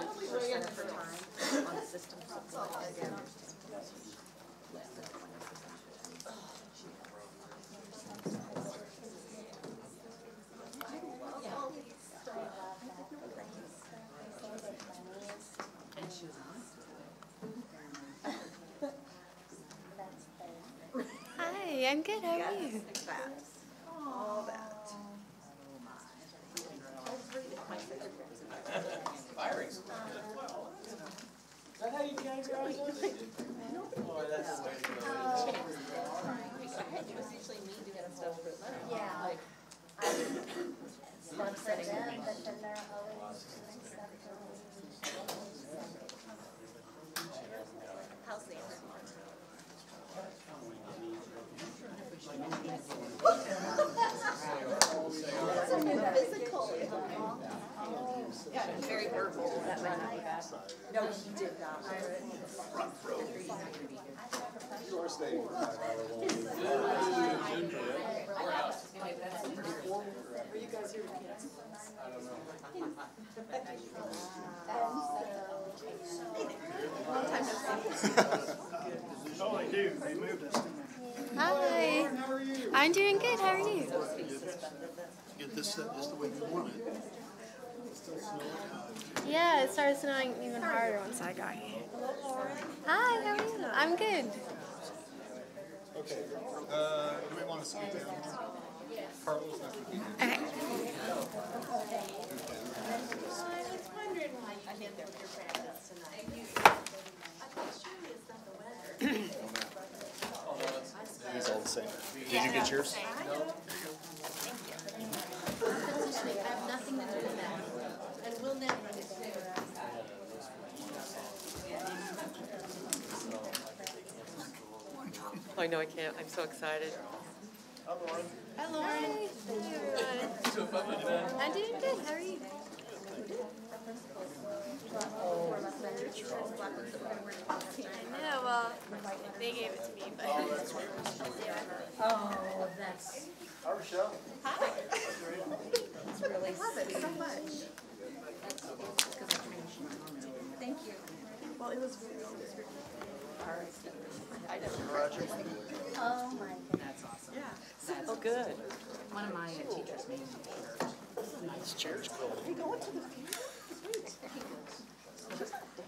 50% of her time on system support and less than 20%. And she was Hi, I'm good. How are you? all that. Is that how you categorize us? Oh, that's the way to go. It was usually me doing stuff for them. Yeah. Like, Fun for them, but then they're always doing stuff for me. how's the physical. Yeah, very verbal. That might not be bad. No, he did not. You are staying. Were you guys here with kids? I don't know. Long time no see. Oh, they do. They moved us. Hi. How are you? I'm doing good. How are you? Get this set just the way you want it. Yeah, it started snowing even harder once I got here. Hi, how are you? I'm good. Okay. Do we want to skip down? Carlos, Okay. I think they're your parents tonight. He's all the same. Did you get yours? I have nothing to do with that. And we'll never understand. I know I can't. I'm so excited. Hi, Lauren. Hi, Lauren. Hi, everyone. I'm doing good. How are you? I know, well, they gave it to me, but... Oh, that's. Hi, Rochelle. Hi. It's really I love it so much. Thank you. Well, it was really I Roger. Oh my goodness. That's awesome. Yeah. Oh, good. One of my teachers made me a shirt. This chair's cold. Are you going to the funeral?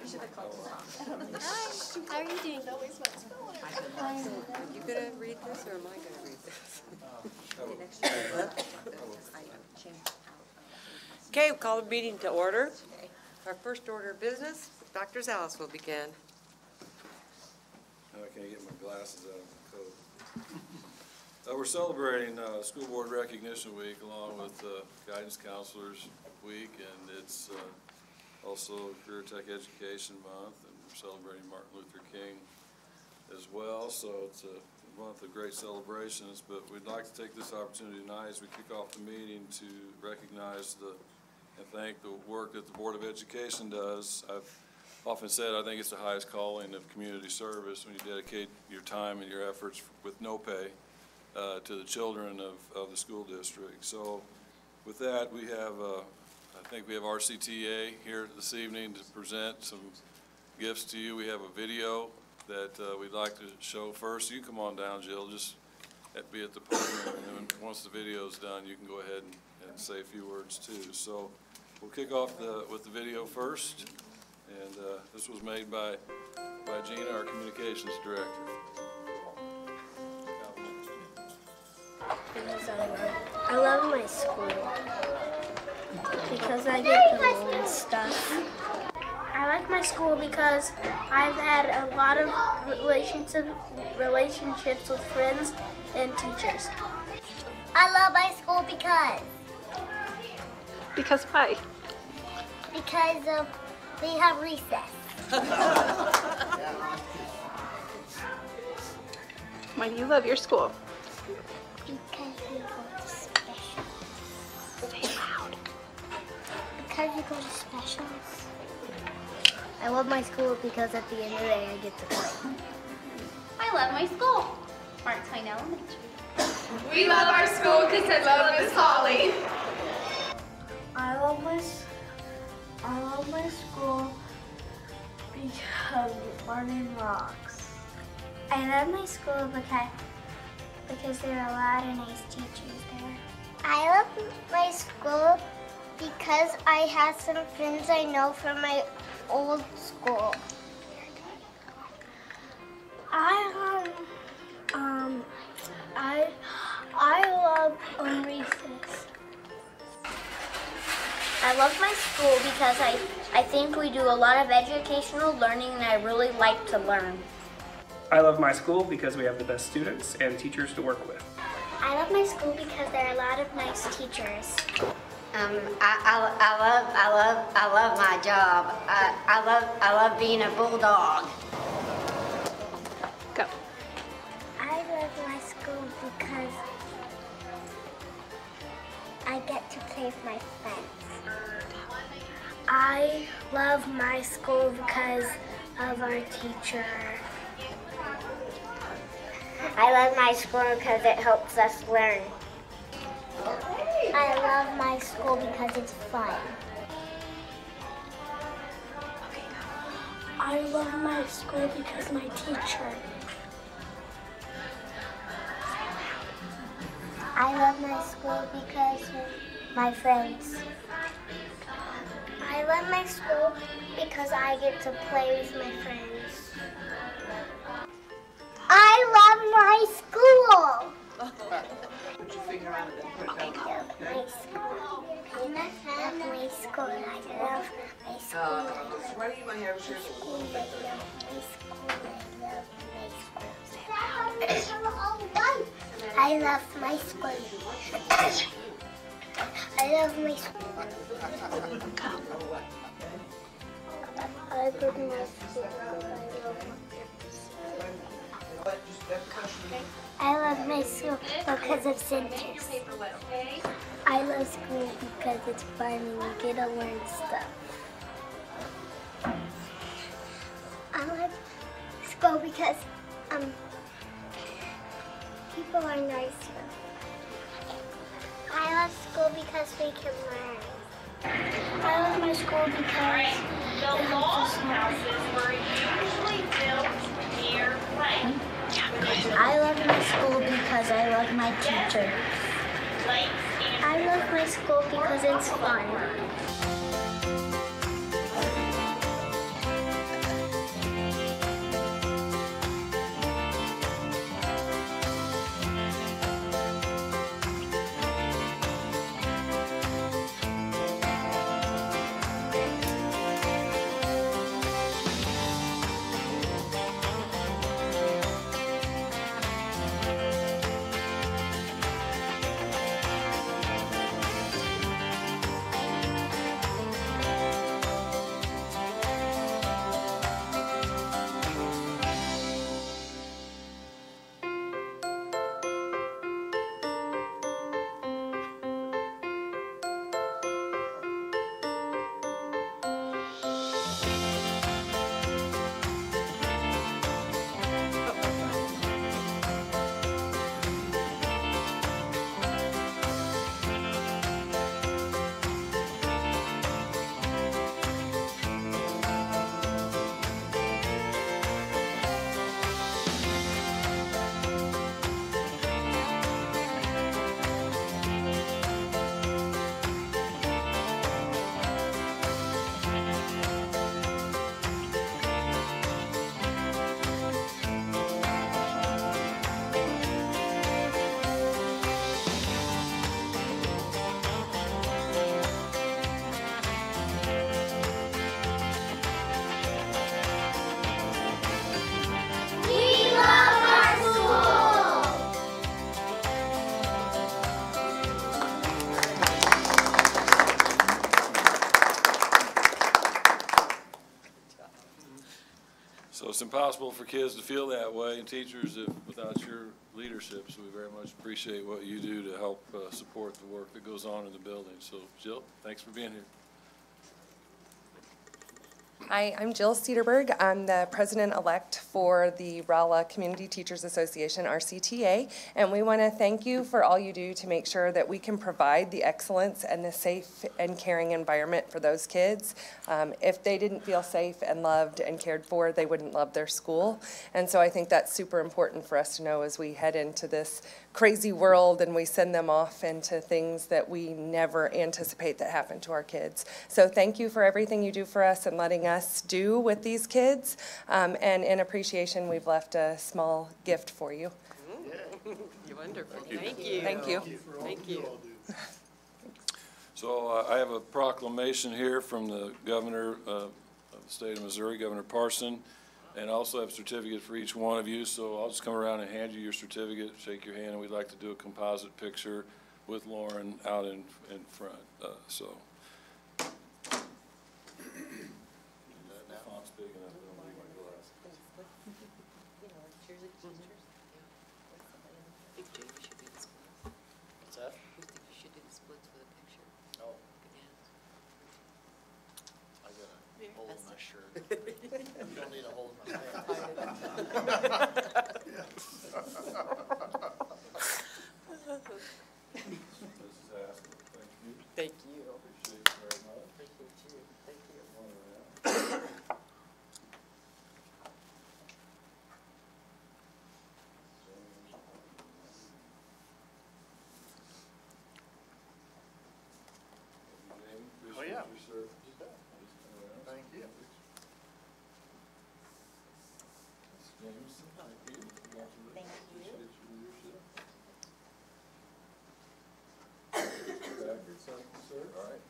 You should have called Tom. Hi, how are you doing? Always what's going on. Are you going to read this or am I going to read this? Okay, we'll call the meeting to order. Our first order of business, Dr. Alice will begin. Now I can't get my glasses out of the coat. We're celebrating School Board Recognition Week along with Guidance Counselors Week, and it's also Career Tech Education Month, and we're celebrating Martin Luther King as well. So it's a month of great celebrations, but we'd like to take this opportunity tonight as we kick off the meeting to recognize and thank the work that the Board of Education does. I've often said I think it's the highest calling of community service when you dedicate your time and your efforts with no pay to the children of the school district. So with that, we have, I think we have RCTA here this evening to present some gifts to you. We have a video that we'd like to show first. You come on down, Jill, just be at the podium, and then once the video's done, you can go ahead and say a few words too. So we'll kick off with the video first, and this was made by Gina, our communications director. I love my school because I get to learn stuff. I like my school because I've had a lot of relationships with friends and teachers. I love my school because why? because they have recess. Why do you love your school? Because we go to specials. Say loud. Because we go to specials. I love my school because at the end of the day I get to play. I love my school, Mark Twain Elementary. We love our school because I love Miss Holly. I love love my school because learning rocks. I love my school because there are a lot of nice teachers there. I love my school because I have some friends I know from my old school. I love recess. I love my school because I think we do a lot of educational learning and I really like to learn. I love my school because we have the best students and teachers to work with. I love my school because there are a lot of nice teachers. I love my job. I love being a bulldog. Go. I love my school because I get to play with my friends. I love my school because of our teacher. I love my school because it helps us learn. I love my school because it's fun. I love my school because my teacher. I love my school because of my friends. I love my school because I get to play with my friends. I love my school. Put your finger on it and put it down. I love my school. I love my school. I love my school. Why do you want to have your I love my school. I love my school. I love my school. I love my school because of centers. I love school because it's fun and you get to learn stuff. I love school because people are nice. I love school because we can learn. I love my school because it helps us learn. I love my school because I love my teacher. I love my school because it's fun. So it's impossible for kids to feel that way, and teachers, without your leadership. So we very much appreciate what you do to help support the work that goes on in the building. So Jill, thanks for being here. Hi, I'm Jill Cedarberg. I'm the president-elect for the Rolla Community Teachers Association, RCTA, and we want to thank you for all you do to make sure that we can provide the excellence and the safe and caring environment for those kids. If they didn't feel safe and loved and cared for, they wouldn't love their school. And so I think that's super important for us to know as we head into this crazy world and we send them off into things that we never anticipate that happen to our kids. So thank you for everything you do for us and letting us do with these kids. And in appreciation, we've left a small gift for you. You're wonderful. Thank you. Thank you. Thank you. So I have a proclamation here from the governor of the state of Missouri, Governor Parson, and I also have certificates for each one of you. So I'll just come around and hand you your certificate, shake your hand, and we'd like to do a composite picture with Lauren out in front. So. What's that? You should do the splits with a picture. Oh. I got a hole in my shirt. You don't need a hole in my pants. Thank you. Appreciate it very much. Appreciate you. Thank you. Oh, yeah. Thank you. Thank you. Backwards, sir. All right.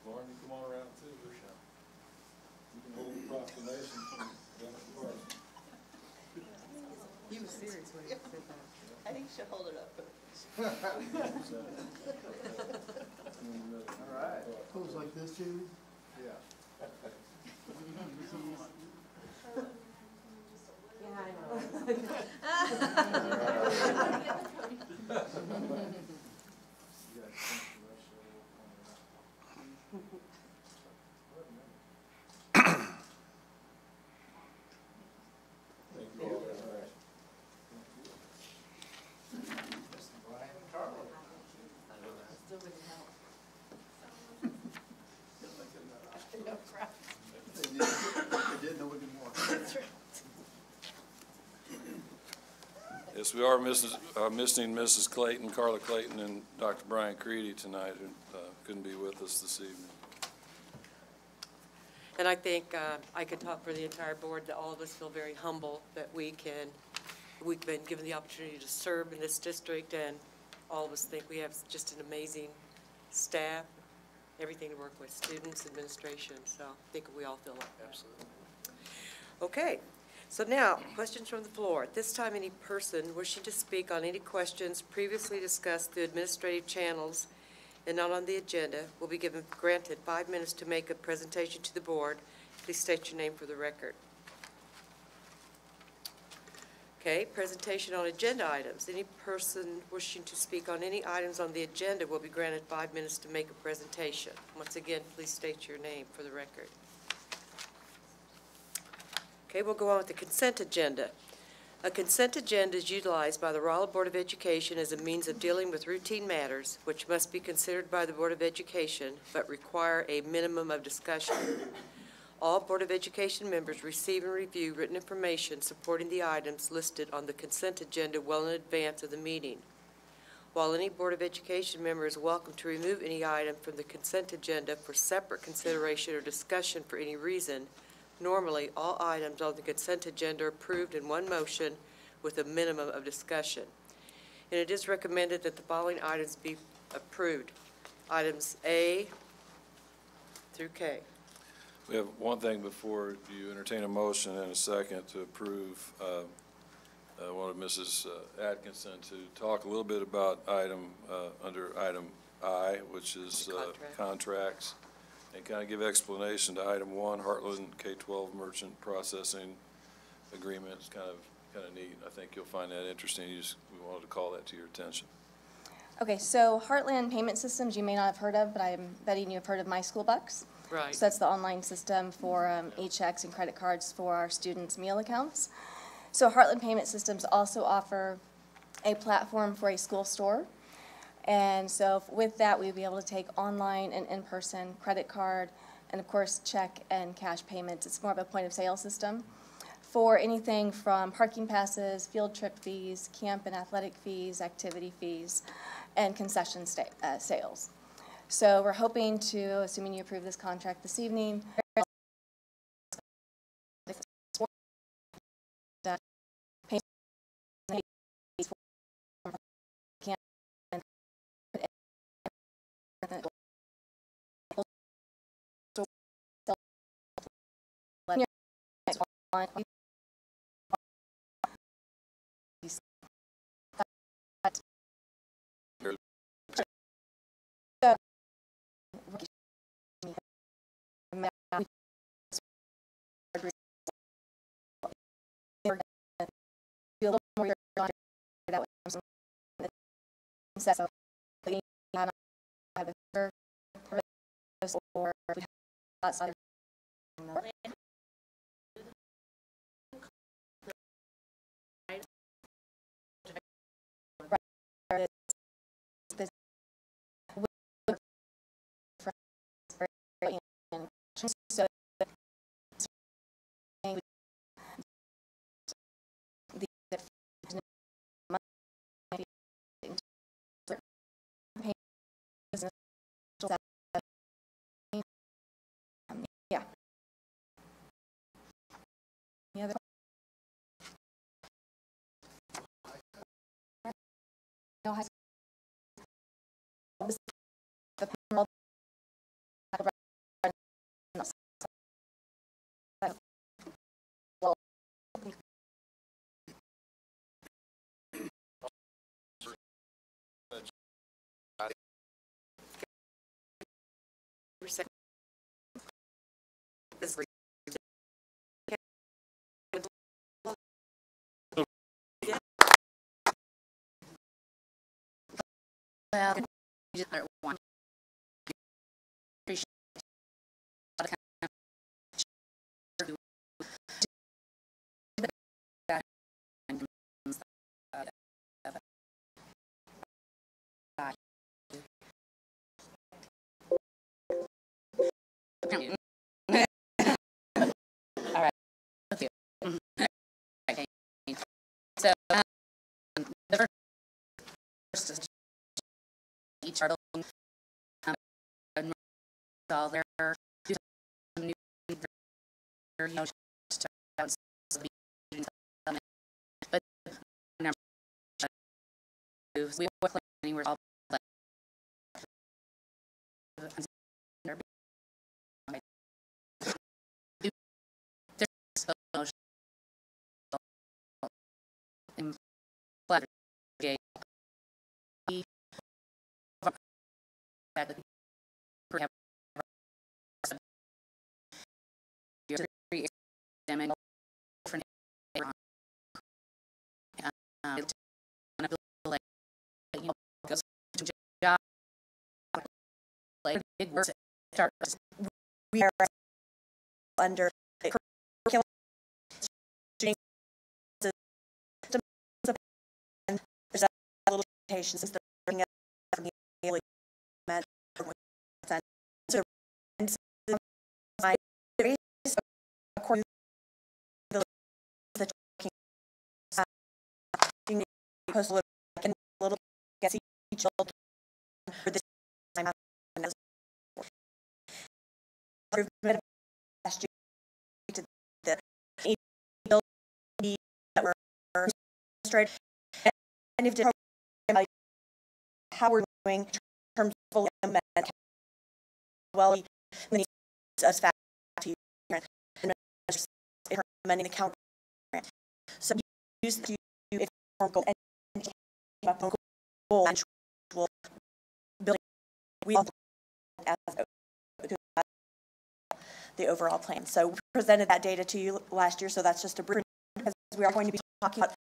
Lauren, you come on around too. You can hold the proclamation from Governor Parson. He was serious when he said that. I think you should hold it up. All right. Pose like this, Jamie? Yeah. Yeah, I know. Thank you all very much. Mr. Brian Carlin. Still wouldn't help. They did, no one did more. That's right. Yes, we are missing Mrs. Clayton, Carla Clayton, and Dr. Brian Creedy tonight, who couldn't be with us this evening. And I think I can talk for the entire board that all of us feel very humble that we've been given the opportunity to serve in this district, and all of us think we have just an amazing staff, everything to work with, students, administration, so I think we all feel like that. Absolutely. Okay, so now, questions from the floor. At this time, any person wishing to speak on any questions previously discussed through administrative channels and not on the agenda will be granted 5 minutes to make a presentation to the board. Please state your name for the record. Okay, presentation on agenda items. Any person wishing to speak on any items on the agenda will be granted 5 minutes to make a presentation. Once again, please state your name for the record. Okay, we'll go on with the consent agenda. A consent agenda is utilized by the Rolla Board of Education as a means of dealing with routine matters which must be considered by the Board of Education but require a minimum of discussion. All Board of Education members receive and review written information supporting the items listed on the consent agenda well in advance of the meeting. While any Board of Education member is welcome to remove any item from the consent agenda for separate consideration or discussion for any reason, normally, all items on the consent agenda are approved in one motion with a minimum of discussion. And it is recommended that the following items be approved. Items A through K. We have one thing before you entertain a motion and a second to approve. Wanted Mrs. Atkinson to talk a little bit about under item I, which is contracts, and kind of give explanation to item 1, Heartland K-12 Merchant Processing Agreement. It's kind of kind of neat. I think you'll find that interesting. We wanted to call that to your attention. Okay, so Heartland Payment Systems you may not have heard of, but I'm betting you've heard of My School Bucks. Right. So that's the online system for e-checks and credit cards for our students' meal accounts. So Heartland Payment Systems also offer a platform for a school store. And so with that, we'd be able to take online and in-person credit card and, of course, check and cash payments. It's more of a point-of-sale system for anything from parking passes, field trip fees, camp and athletic fees, activity fees, and concession sales. So we're hoping to, assuming you approve this contract this evening, yeah. Any other? No, the panel. Well, you just one. All right. Thank you. Okay. So the first is each article all their new but we work anywhere all we are under curriculum and there's a little limitations that bring up from the daily so my according to the postal a little get each children for this time improvement last year to the that were straight and if the program how we're doing in terms of well we need us fast to implementing the count so use the if goal and goal and building we as the overall plan. So we presented that data to you last year, so that's just a brief because we are going to be talking about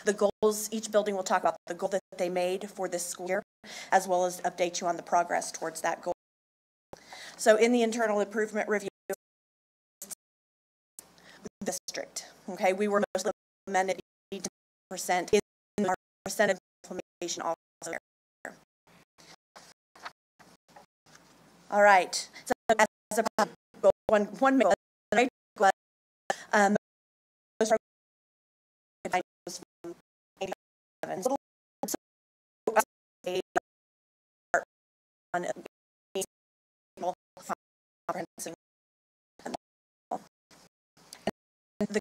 the goals. Each building will talk about the goal that they made for this school year, as well as update you on the progress towards that goal. So in the internal improvement review district, okay, we were mostly amended 80% in our percent of implementation also there. All right, so as a goal, one main goal, most was from 87. So on comprehensive the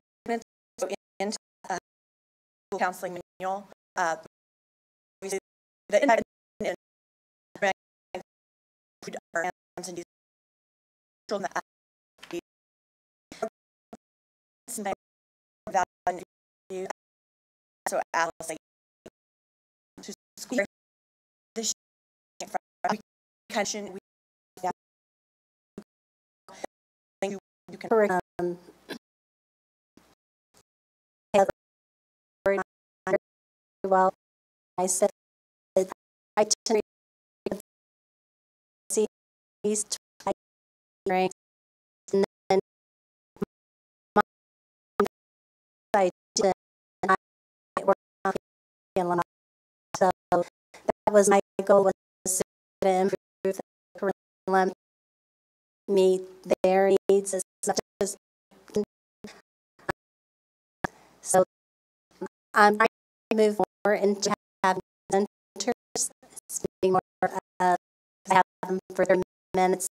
into school counseling manual. Obviously, the impact our hands and use so Alice to school this kind we you can well I said I tend to see these ranks and then I did and I work on so that was my goal, was to improve the curriculum, meet their needs as much as so I'm trying to move more into having centers, speaking more have them for 30 minutes.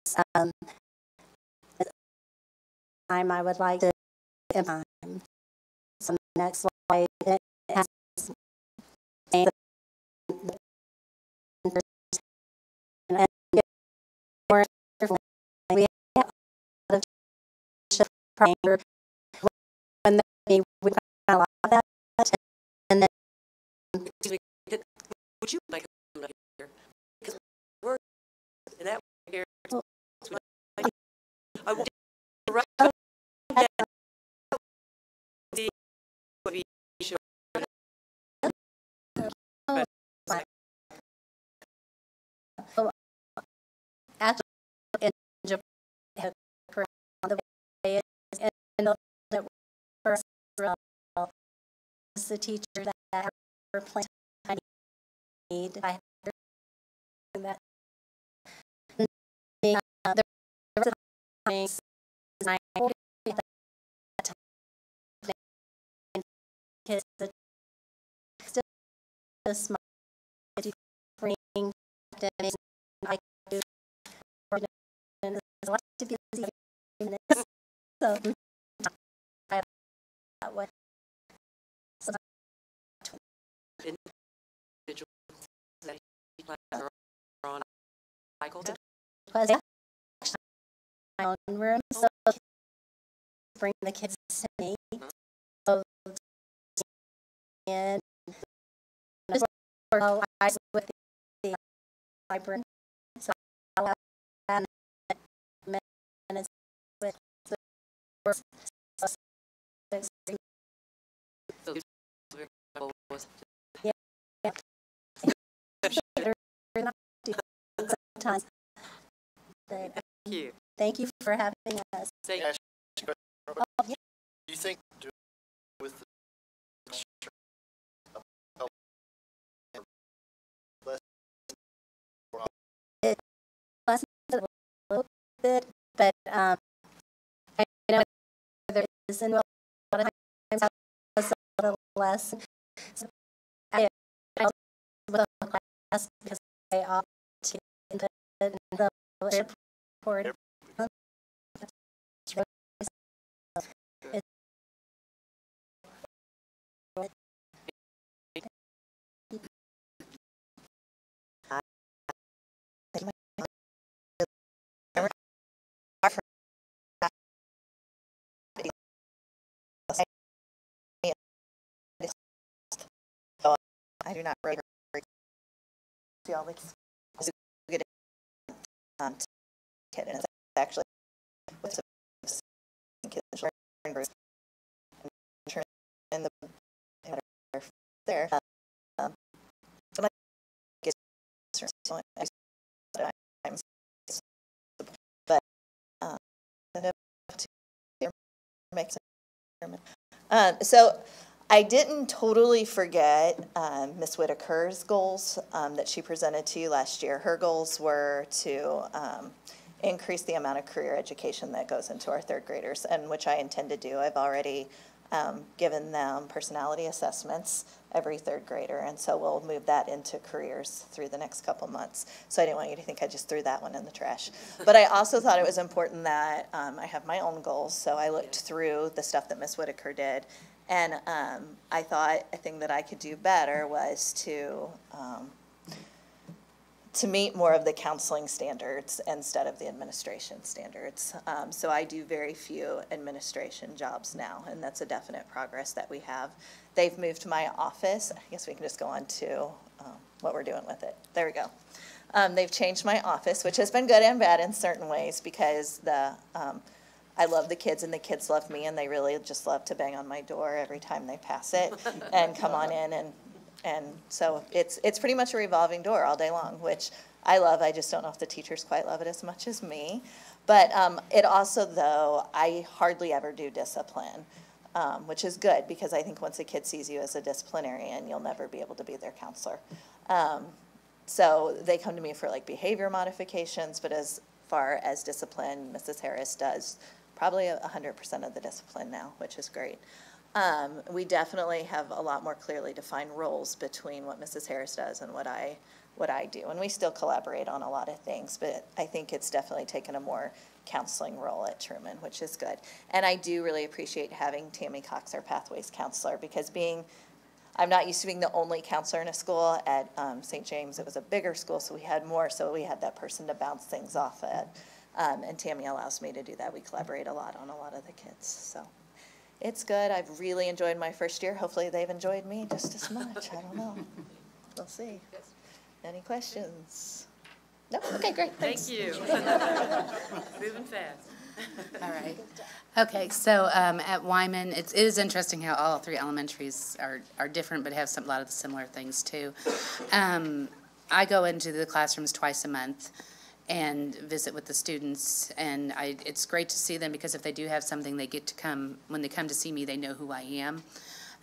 Time I would like to so next slide it has and get more we have a lot of prayer when we found a lot of that and then would you like to come here? Because we're in that here. I want to write the after in Japan the way and that first the teacher that her plan I need I that there was things I kids that still smart bring I do and a lot to be busy so I that way so on Michael was my own room so bring the kids to me so and I was with the library so I'll have minutes with yeah. Sometimes. Thank you for having us. Do you think with the it lessens a little bit, but I know there isn't a lot of times I was a little less. So I was with a class because I opt to input in the report. I do not rate see all these good kid and it's actually with some kids in the there. So I didn't totally forget Ms. Whitaker's goals that she presented to you last year. Her goals were to increase the amount of career education that goes into our third graders, and which I intend to do. I've already given them personality assessments, every third grader, and so we'll move that into careers through the next couple months. So I didn't want you to think I just threw that one in the trash. But I also thought it was important that I have my own goals, so I looked through the stuff that Ms. Whitaker did, and I thought a thing that I could do better was to meet more of the counseling standards instead of the administration standards. So I do very few administration jobs now, and that's a definite progress that we have. They've moved my office. I guess we can just go on to what we're doing with it. There we go. They've changed my office, which has been good and bad in certain ways, because I love the kids and the kids love me, and they really just love to bang on my door every time they pass it and come on in, and so it's pretty much a revolving door all day long, which I love. I just don't know if the teachers quite love it as much as me. But it also, though, I hardly ever do discipline, which is good, because I think once a kid sees you as a disciplinarian, you'll never be able to be their counselor. So they come to me for like behavior modifications, but as far as discipline, Mrs. Harris does probably 100% of the discipline now, which is great. We definitely have a lot more clearly defined roles between what Mrs. Harris does and what I do. And we still collaborate on a lot of things, but I think it's definitely taken a more counseling role at Truman, which is good. And I do really appreciate having Tammy Cox, our Pathways counselor, because I'm not used to being the only counselor in a school. At St. James, it was a bigger school, so we had more, so we had that person to bounce things off at. And Tammy allows me to do that. We collaborate a lot on a lot of the kids, so. It's good. I've really enjoyed my first year. Hopefully they've enjoyed me just as much. I don't know. We'll see. Any questions? No? Okay, great. Thanks. Thank you. Moving fast. All right. Okay, so at Wyman, it is interesting how all three elementaries are different, but have a lot of the similar things too. I go into the classrooms twice a month and visit with the students, and it's great to see them, because if they do have something, they get to come. When they come to see me, they know who I am,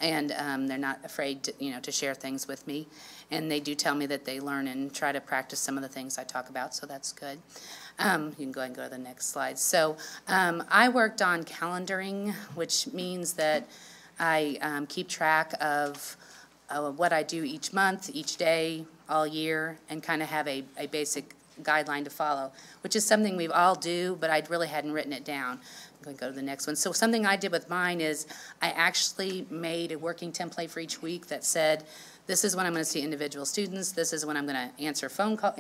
and they're not afraid to share things with me. And they do tell me that they learn and try to practice some of the things I talk about, so that's good. You can go ahead and go to the next slide. So I worked on calendaring, which means that I keep track of what I do each month, each day, all year, and kind of have a basic guideline to follow, which is something we all do, but I really hadn't written it down. I'm going to go to the next one. So something I did with mine is I actually made a working template for each week that said, this is when I'm going to see individual students, this is when I'm going to answer phone calls,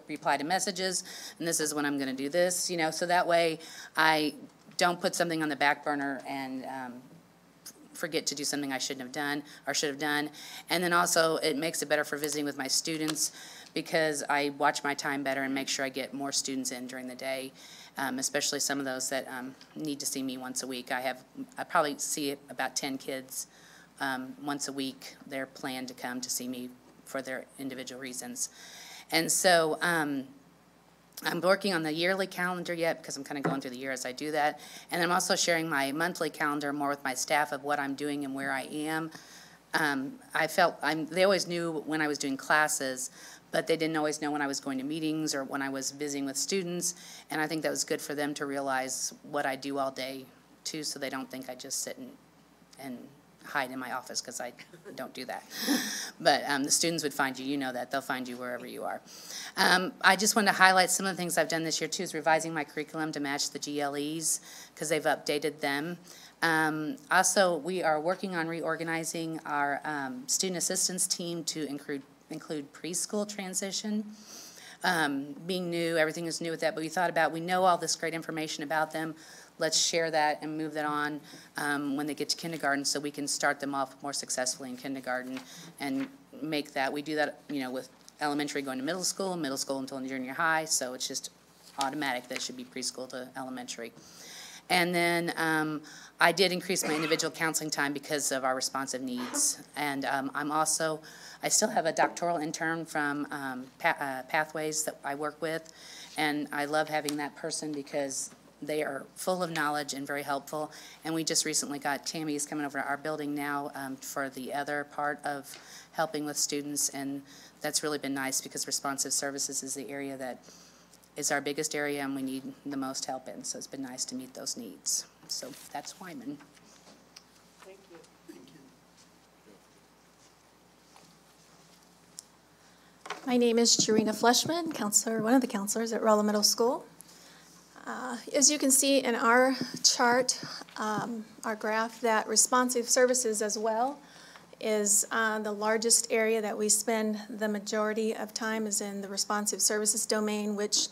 reply to messages, and this is when I'm going to do this, so that way I don't put something on the back burner and forget to do something I shouldn't have done or should have done. And then also it makes it better for visiting with my students, because I watch my time better and make sure I get more students in during the day, especially some of those that need to see me once a week. I probably see about 10 kids once a week. They're planned to come to see me for their individual reasons. And so I'm working on the yearly calendar yet, because I'm kind of going through the year as I do that. And I'm also sharing my monthly calendar more with my staff of what I'm doing and where I am. They always knew when I was doing classes, but they didn't always know when I was going to meetings or when I was visiting with students, and I think that was good for them to realize what I do all day, too, so they don't think I just sit and hide in my office, because I don't do that. But the students would find you. You know that. They'll find you wherever you are. I just wanted to highlight some of the things I've done this year, too, is revising my curriculum to match the GLEs, because they've updated them. Also, we are working on reorganizing our student assistance team to include preschool transition. Being new, everything is new with that, but we know all this great information about them. Let's share that and move that on when they get to kindergarten, so we can start them off more successfully in kindergarten and make that. We do that, with elementary going to middle school until junior high, so it's just automatic that it should be preschool to elementary. And then I did increase my individual counseling time because of our responsive needs. And I still have a doctoral intern from Pathways that I work with, and I love having that person because they are full of knowledge and very helpful. And we just recently got Tammy's coming over to our building now for the other part of helping with students, and that's really been nice because responsive services is the area that is our biggest area and we need the most help in. So it's been nice to meet those needs. So that's Wyman. Thank you. Thank you. My name is Jarena Fleshman, counselor, one of the counselors at Rolla Middle School. As you can see in our chart, our graph, that responsive services as well is the largest area that we spend the majority of time is in the responsive services domain, which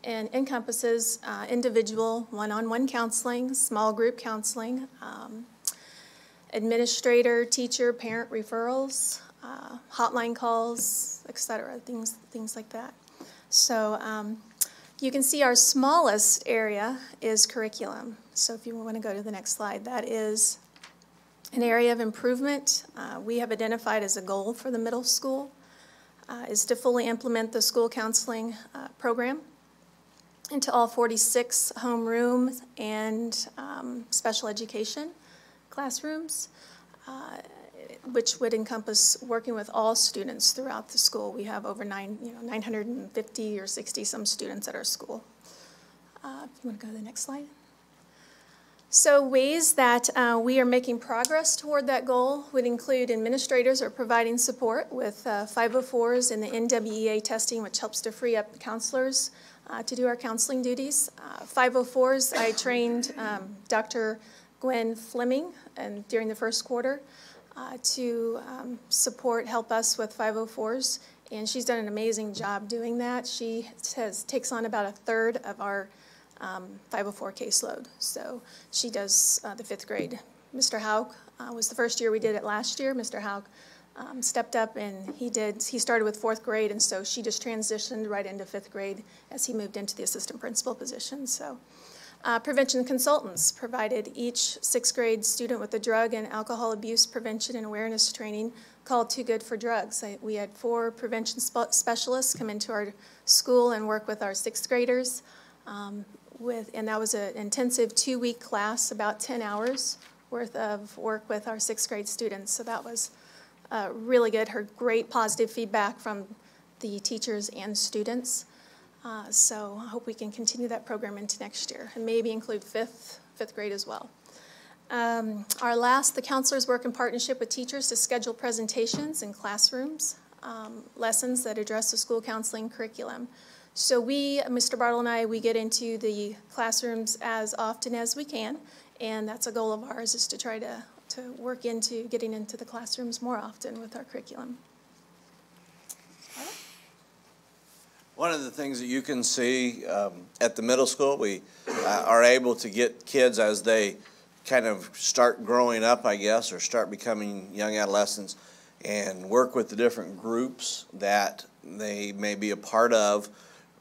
encompasses individual one-on-one counseling, small group counseling, administrator, teacher, parent referrals, hotline calls, etc., things like that. So you can see our smallest area is curriculum. So if you want to go to the next slide, that is an area of improvement we have identified as a goal for the middle school is to fully implement the school counseling program into all 46 homeroom and special education classrooms, which would encompass working with all students throughout the school. We have over 950 or 60 some students at our school. If you want to go to the next slide. So ways that we are making progress toward that goal would include administrators are providing support with 504s and the NWEA testing, which helps to free up counselors to do our counseling duties. 504s, I trained Dr. Gwen Fleming during the first quarter to help us with 504s, and she's done an amazing job doing that. She takes on about a third of our 504 caseload. So she does the 5th grade. Mr. Hauk was the first year we did it last year. Mr. Hauk stepped up and he started with 4th grade, and so she just transitioned right into 5th grade as he moved into the assistant principal position. So prevention consultants provided each 6th grade student with a drug and alcohol abuse prevention and awareness training called Too Good for Drugs. We had 4 prevention specialists come into our school and work with our 6th graders. And that was an intensive 2-week class, about 10 hours worth of work with our 6th grade students. So that was really good. Heard great positive feedback from the teachers and students. So I hope we can continue that program into next year and maybe include 5th grade as well. The counselors work in partnership with teachers to schedule presentations in classrooms, lessons that address the school counseling curriculum. So Mr. Bartle and I, we get into the classrooms as often as we can, and that's a goal of ours, is to try to work into getting into the classrooms more often with our curriculum. One of the things that you can see at the middle school, we are able to get kids as they kind of start growing up, I guess, or start becoming young adolescents, and work with the different groups that they may be a part of,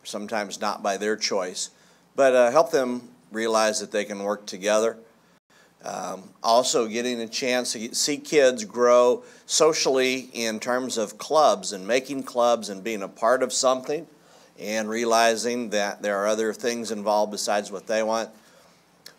sometimes not by their choice, but help them realize that they can work together. Also getting a chance to see kids grow socially in terms of clubs and making clubs and being a part of something and realizing that there are other things involved besides what they want.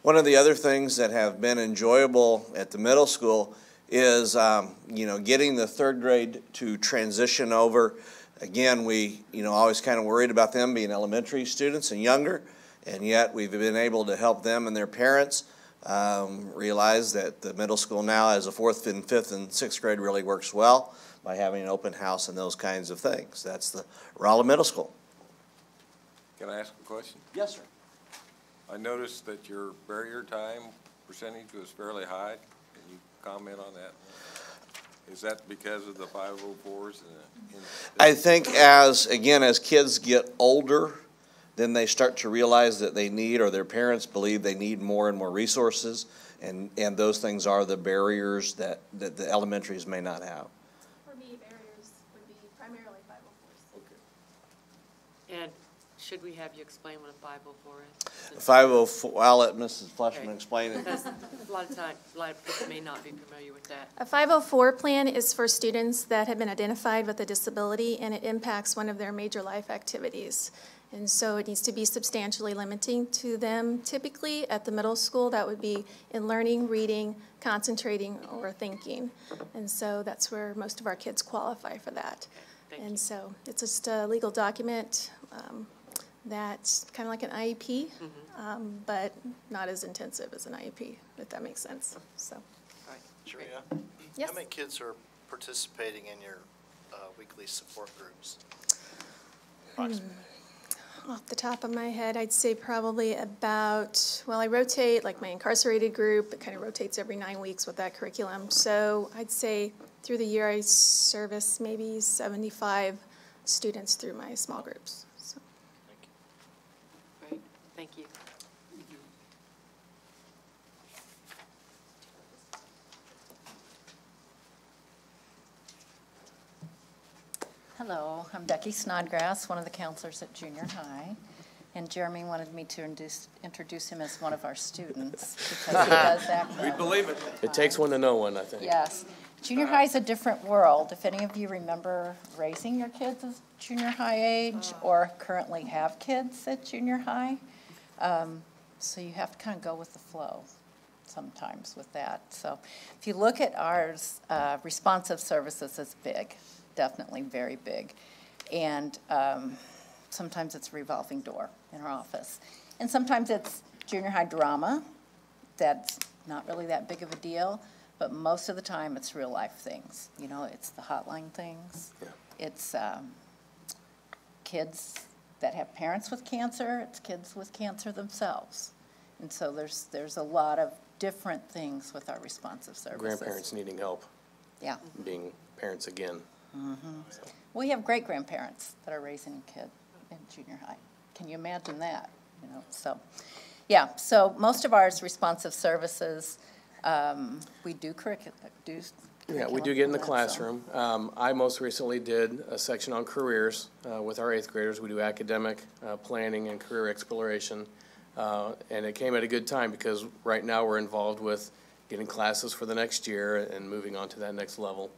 One of the other things that have been enjoyable at the middle school is getting the 3rd grade to transition over. Again, we always kind of worried about them being elementary students and younger, and yet we've been able to help them and their parents realize that the middle school now as a 4th and 5th and 6th grade really works well by having an open house and those kinds of things. That's the Rolla Middle School. Can I ask a question? Yes, sir. I noticed that your barrier time percentage was fairly high. Can you comment on that? Is that because of the 504s? I think as kids get older, then they start to realize that they need, or their parents believe they need more and more resources, and those things are the barriers that the elementaries may not have. For me, barriers would be primarily 504s. And should we have you explain what a 504 is? 504, I'll let Mrs. Fleshman explain it. Because a lot of people may not be familiar with that. A 504 plan is for students that have been identified with a disability and it impacts one of their major life activities. And so it needs to be substantially limiting to them. Typically at the middle school, that would be in learning, reading, concentrating, or thinking. And so that's where most of our kids qualify for that. And so it's just a legal document that's kind of like an IEP, but not as intensive as an IEP, if that makes sense. So. Sharita, Yes? how many kids are participating in your weekly support groups? Approximately. Off the top of my head, I'd say probably about, well, I rotate, like my incarcerated group, it kind of rotates every 9 weeks with that curriculum. So I'd say through the year I service maybe 75 students through my small groups. So. Great, thank you. Hello, I'm Becky Snodgrass, one of the counselors at junior high. And Jeremy wanted me to introduce him as one of our students because he does act. We believe it. It takes one to know one, I think. Yes. Junior high is a different world. If any of you remember raising your kids as junior high age or currently have kids at junior high, so you have to kind of go with the flow sometimes with that. So if you look at ours, responsive services is big, definitely very big. And sometimes it's a revolving door in our office. And sometimes it's junior high drama. That's not really that big of a deal. But most of the time, it's real life things. You know, it's the hotline things. Yeah. It's kids that have parents with cancer. It's kids with cancer themselves. And so there's a lot of different things with our responsive services. Grandparents needing help. Yeah. Being parents again. Mm-hmm. So. We have great grandparents that are raising a kid in junior high. Can you imagine that? You know, so yeah. So most of ours responsive services. We do curriculum. Yeah, we do get in the classroom. I most recently did a section on careers with our 8th graders. We do academic planning and career exploration. And it came at a good time because right now we're involved with getting classes for the next year and moving on to that next level.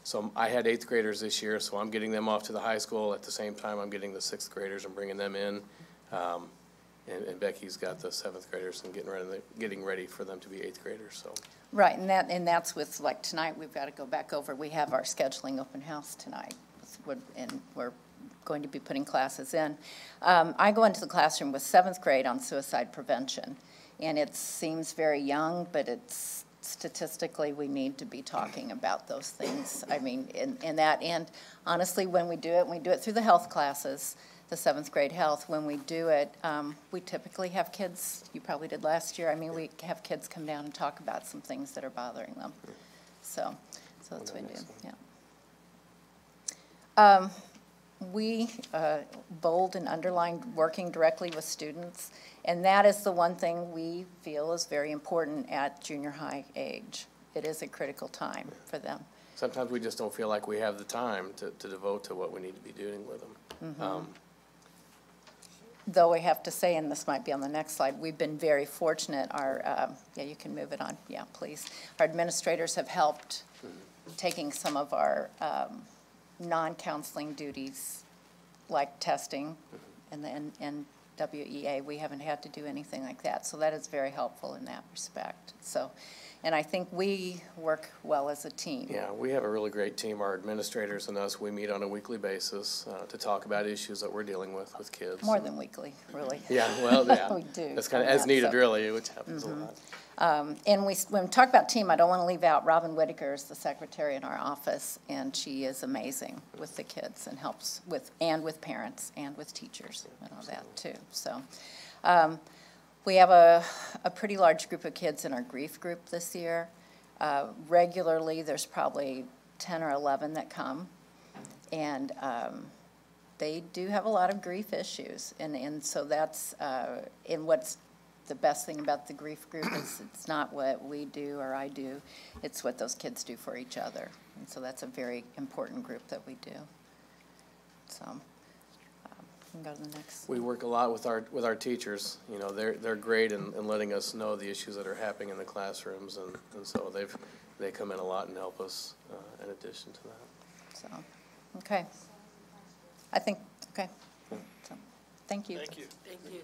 So I had 8th graders this year, so I'm getting them off to the high school. At the same time, I'm getting the 6th graders and bringing them in. And Becky's got the 7th graders and getting ready for them to be 8th graders. So right, and that's with, like tonight, we've got to go back over. We have our scheduling open house tonight, and we're going to be putting classes in. I go into the classroom with 7th grade on suicide prevention, and it seems very young, but it's statistically we need to be talking about those things. I mean, in that, and honestly, when we do it through the health classes. The 7th grade health, when we do it, we typically have kids, you probably did last year, I mean, we have kids come down and talk about some things that are bothering them. So that's what we do, yeah. We bold and underline working directly with students, and that is the one thing we feel is very important at junior high age. It is a critical time for them. sometimes we just don't feel like we have the time to devote to what we need to be doing with them. Mm-hmm. Though I have to say, and this might be on the next slide, we've been very fortunate. Our, yeah, you can move it on. Yeah, please. Our administrators have helped taking some of our non-counseling duties, like testing and WEA. We haven't had to do anything like that. So that is very helpful in that respect. So, and I think we work well as a team. Yeah, we have a really great team. Our administrators and us, we meet on a weekly basis to talk about issues that we're dealing with kids. More than weekly, really. Yeah, well, yeah. We do. That's kind of as needed, really, which happens a lot. And when we talk about team, I don't want to leave out Robin Whitaker is the secretary in our office, and she is amazing with the kids and helps with parents and with teachers and all that too. So we have a pretty large group of kids in our grief group this year. Regularly, there's probably 10 or 11 that come, and they do have a lot of grief issues, and so that's in what's the best thing about the grief group is it's not what we do or I do, it's what those kids do for each other. And so that's a very important group that we do. So can go to the next. We work a lot with our teachers. You know, they're great in letting us know the issues that are happening in the classrooms, and so they come in a lot and help us in addition to that. So, okay. I think, okay. So, thank you. Thank you. Thank you.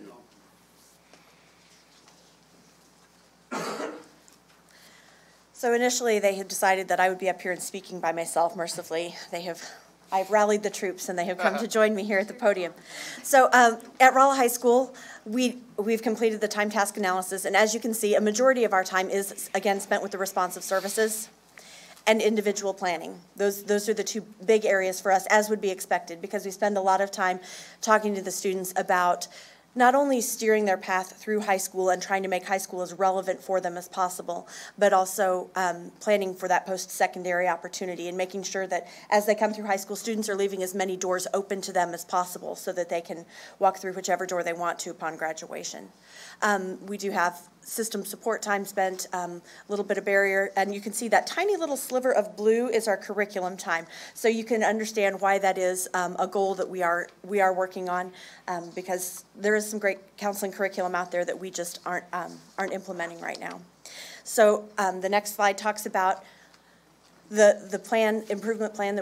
So initially, they had decided that I would be up here and speaking by myself. Mercifully, I've rallied the troops, and they have come to join me here at the podium. So at Rolla High School, we've completed the time task analysis, and as you can see, a majority of our time is, again, spent with the responsive services and individual planning. Those are the two big areas for us, as would be expected, because we spend a lot of time talking to the students about not only steering their path through high school and trying to make high school as relevant for them as possible, but also planning for that post-secondary opportunity and making sure that as they come through high school, students are leaving as many doors open to them as possible so that they can walk through whichever door they want to upon graduation. We do have system support time spent, a little bit of barrier, and you can see that tiny little sliver of blue is our curriculum time. So you can understand why that is a goal that we are working on, because there is some great counseling curriculum out there that we just aren't implementing right now. So the next slide talks about the improvement plan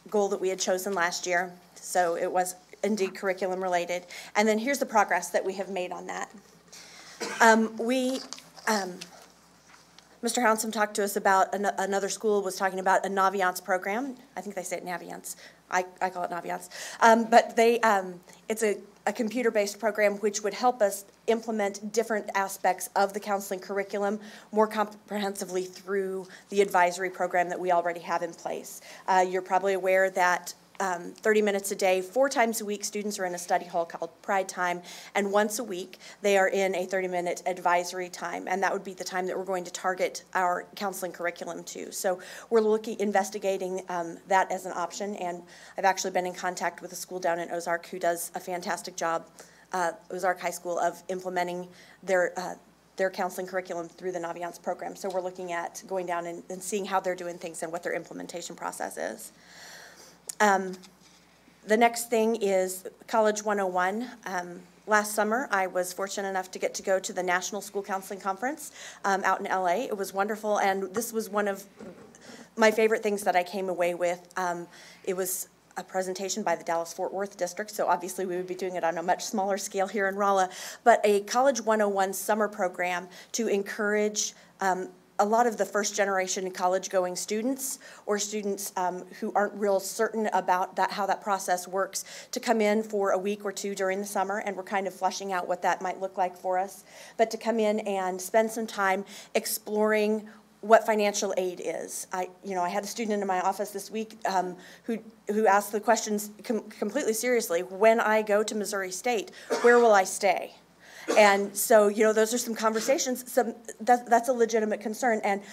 goal that we had chosen last year. So it was indeed curriculum related. And then here's the progress that we have made on that. Mr. Hounsome talked to us about another school was talking about a Naviance program. I think they say it Naviance. I call it Naviance. But it's a computer-based program which would help us implement different aspects of the counseling curriculum more comprehensively through the advisory program that we already have in place. You're probably aware that 30 minutes a day, 4 times a week, students are in a study hall called Pride Time, and once a week they are in a 30-minute advisory time, and that would be the time that we're going to target our counseling curriculum to. So we're investigating that as an option, and I've actually been in contact with a school down in Ozark who does a fantastic job, Ozark High School, of implementing their counseling curriculum through the Naviance program. So we're looking at going down and seeing how they're doing things and what their implementation process is. The next thing is College 101. Last summer, I was fortunate enough to get to go to the National School Counseling Conference out in LA. It was wonderful, and this was one of my favorite things that I came away with. It was a presentation by the Dallas-Fort Worth district, so obviously we would be doing it on a much smaller scale here in Rolla, but a College 101 summer program to encourage a lot of the first-generation college-going students or students who aren't real certain about how that process works to come in for a week or two during the summer, and we're kind of fleshing out what that might look like for us, but to come in and spend some time exploring what financial aid is. I had a student in my office this week who asked the questions completely seriously. When I go to Missouri State, where will I stay? And so, those are some conversations. That's a legitimate concern, and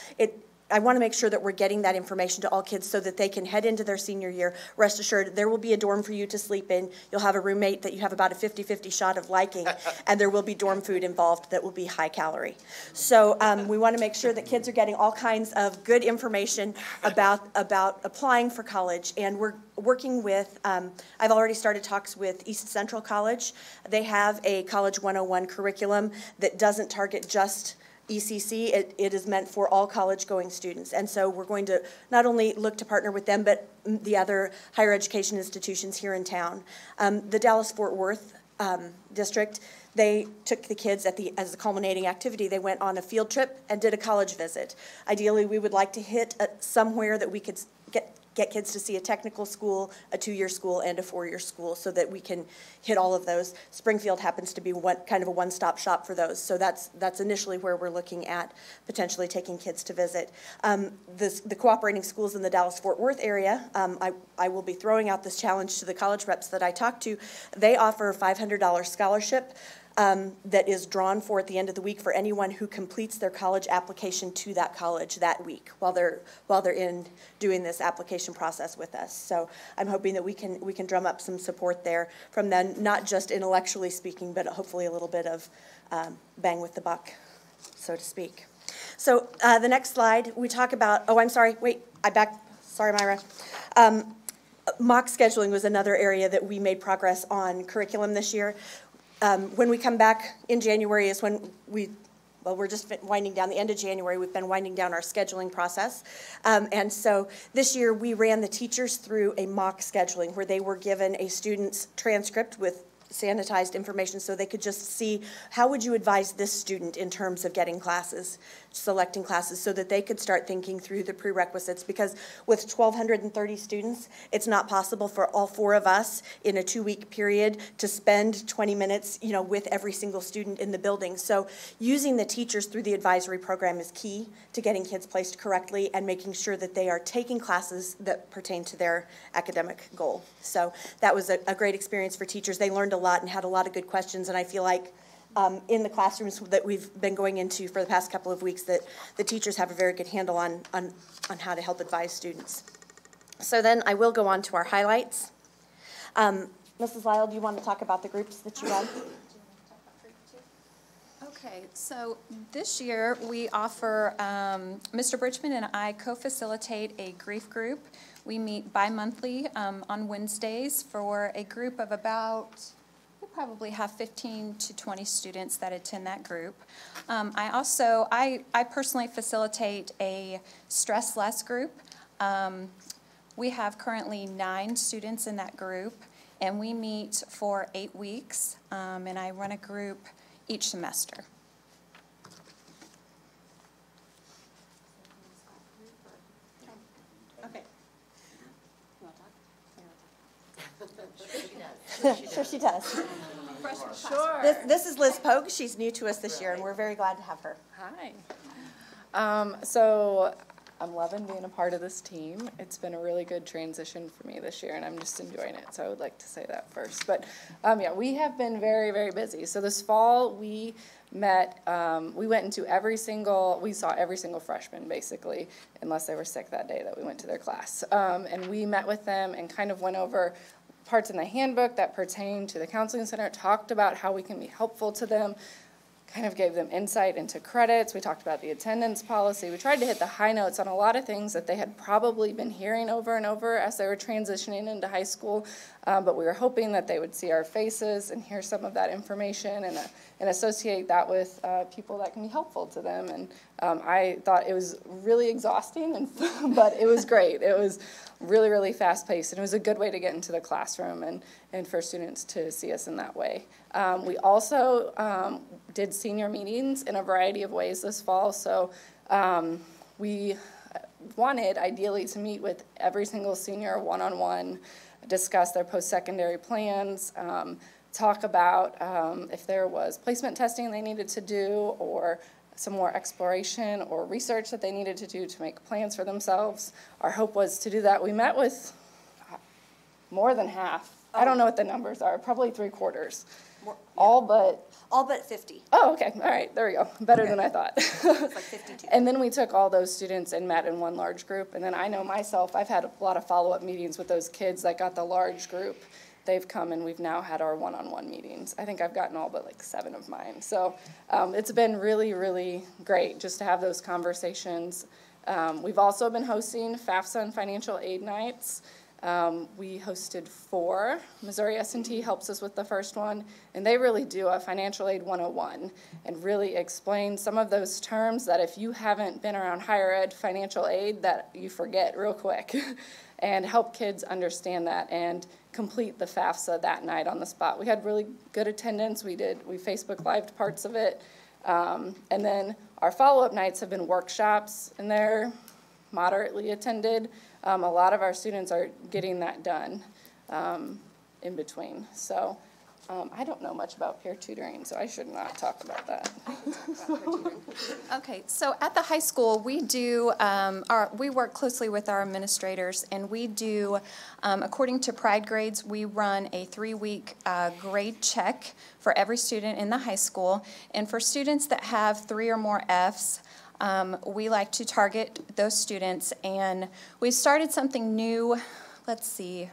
I want to make sure that we're getting that information to all kids so that they can head into their senior year. Rest assured, there will be a dorm for you to sleep in. You'll have a roommate that you have about a 50-50 shot of liking, and there will be dorm food involved that will be high calorie. So we want to make sure that kids are getting all kinds of good information about applying for college, and we're working with, I've already started talks with East Central College. They have a College 101 curriculum that doesn't target just ECC. It is meant for all college-going students, and so we're going to not only look to partner with them, but the other higher education institutions here in town. The Dallas-Fort Worth district, they took the kids as a culminating activity. They went on a field trip and did a college visit. Ideally, we would like to hit somewhere that we could get kids to see a technical school, a 2-year school, and a 4-year school so that we can hit all of those. Springfield happens to be kind of a one-stop shop for those, so that's initially where we're looking at potentially taking kids to visit. The cooperating schools in the Dallas-Fort Worth area, I will be throwing out this challenge to the college reps that I talked to. They offer a $500 scholarship that is drawn for at the end of the week for anyone who completes their college application to that college that week while they're in doing this application process with us. So I'm hoping that we can drum up some support there from them, not just intellectually speaking, but hopefully a little bit of bang with the buck, so to speak. So the next slide, we talk about, oh, I'm sorry, wait, sorry, Myra. mock scheduling was another area that we made progress on curriculum this year. When we come back in January is when we're just winding down the end of January. We've been winding down our scheduling process. And so this year we ran the teachers through a mock scheduling where they were given a student's transcript with sanitized information so they could just see how would you advise this student in terms of getting classes, selecting classes, so that they could start thinking through the prerequisites, because with 1,230 students, it's not possible for all 4 of us in a 2-week period to spend 20 minutes, you know, with every single student in the building. So using the teachers through the advisory program is key to getting kids placed correctly and making sure that they are taking classes that pertain to their academic goal. So that was a great experience for teachers. They learned a lot and had a lot of good questions, and I feel like in the classrooms that we've been going into for the past couple of weeks that the teachers have a very good handle on how to help advise students. So then I will go on to our highlights. Mrs. Lyle, do you want to talk about the groups that you run? Okay, so this year we offer, Mr. Bridgman and I co-facilitate a grief group. We meet bi-monthly on Wednesdays for a group of about, we probably have 15 to 20 students that attend that group. I personally facilitate a stress less group. We have currently 9 students in that group, and we meet for 8 weeks, and I run a group each semester. Okay. Sure she does. Sure. This is Liz Pogue. She's new to us this year, and we're very glad to have her. Hi. So I'm loving being a part of this team. It's been a really good transition for me this year, and I'm just enjoying it. So I would like to say that first. But yeah, we have been very, very busy. So this fall we met, we went into we saw every single freshman basically, unless they were sick that day that we went to their class. And we met with them and kind of went over parts in the handbook that pertain to the counseling center, talked about how we can be helpful to them, kind of gave them insight into credits. We talked about the attendance policy. We tried to hit the high notes on a lot of things that they had probably been hearing over and over as they were transitioning into high school, but we were hoping that they would see our faces and hear some of that information and associate that with people that can be helpful to them. And I thought it was really exhausting, but it was great. It was really, really fast-paced, and it was a good way to get into the classroom and for students to see us in that way. We also did senior meetings in a variety of ways this fall, so we wanted ideally to meet with every single senior one-on-one, discuss their post-secondary plans, talk about if there was placement testing they needed to do or some more exploration or research that they needed to do to make plans for themselves. Our hope was to do that. We met with more than half. I don't know what the numbers are, probably 3/4. More, yeah. All but 50. Oh, okay. All right. There we go. Better than I thought. It's like 52. And then we took all those students and met in one large group. And then I know myself, I've had a lot of follow-up meetings with those kids that got the large group. They've come and we've now had our one-on-one meetings. I think I've gotten all but like 7 of mine. So it's been really, really great just to have those conversations. We've also been hosting FAFSA and financial aid nights. We hosted 4. Missouri S&T helps us with the first one, and they really do a financial aid 101 and really explain some of those terms that if you haven't been around higher ed financial aid that you forget real quick and help kids understand that and complete the FAFSA that night on the spot. We had really good attendance. We Facebook Lived parts of it. And then our follow-up nights have been workshops, and they're moderately attended. A lot of our students are getting that done in between. So I don't know much about peer tutoring, so I should not talk about that. Okay, so at the high school, we do, we work closely with our administrators, and we do, according to Pride grades, we run a 3-week grade check for every student in the high school. And for students that have 3 or more Fs, we like to target those students, and we started something new, let's see,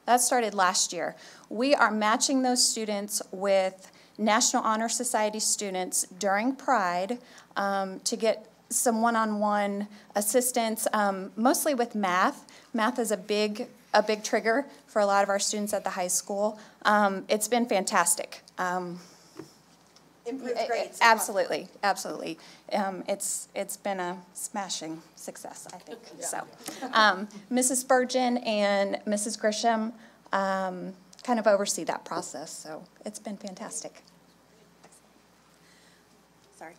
that started last year. We are matching those students with National Honor Society students during Pride to get some one-on-one assistance, mostly with math. Math is a big a big trigger for a lot of our students at the high school. It's been fantastic. Improved grades. Absolutely, absolutely. It's been a smashing success, I think. So, Mrs. Spurgeon and Mrs. Grisham kind of oversee that process, so it's been fantastic. Sorry.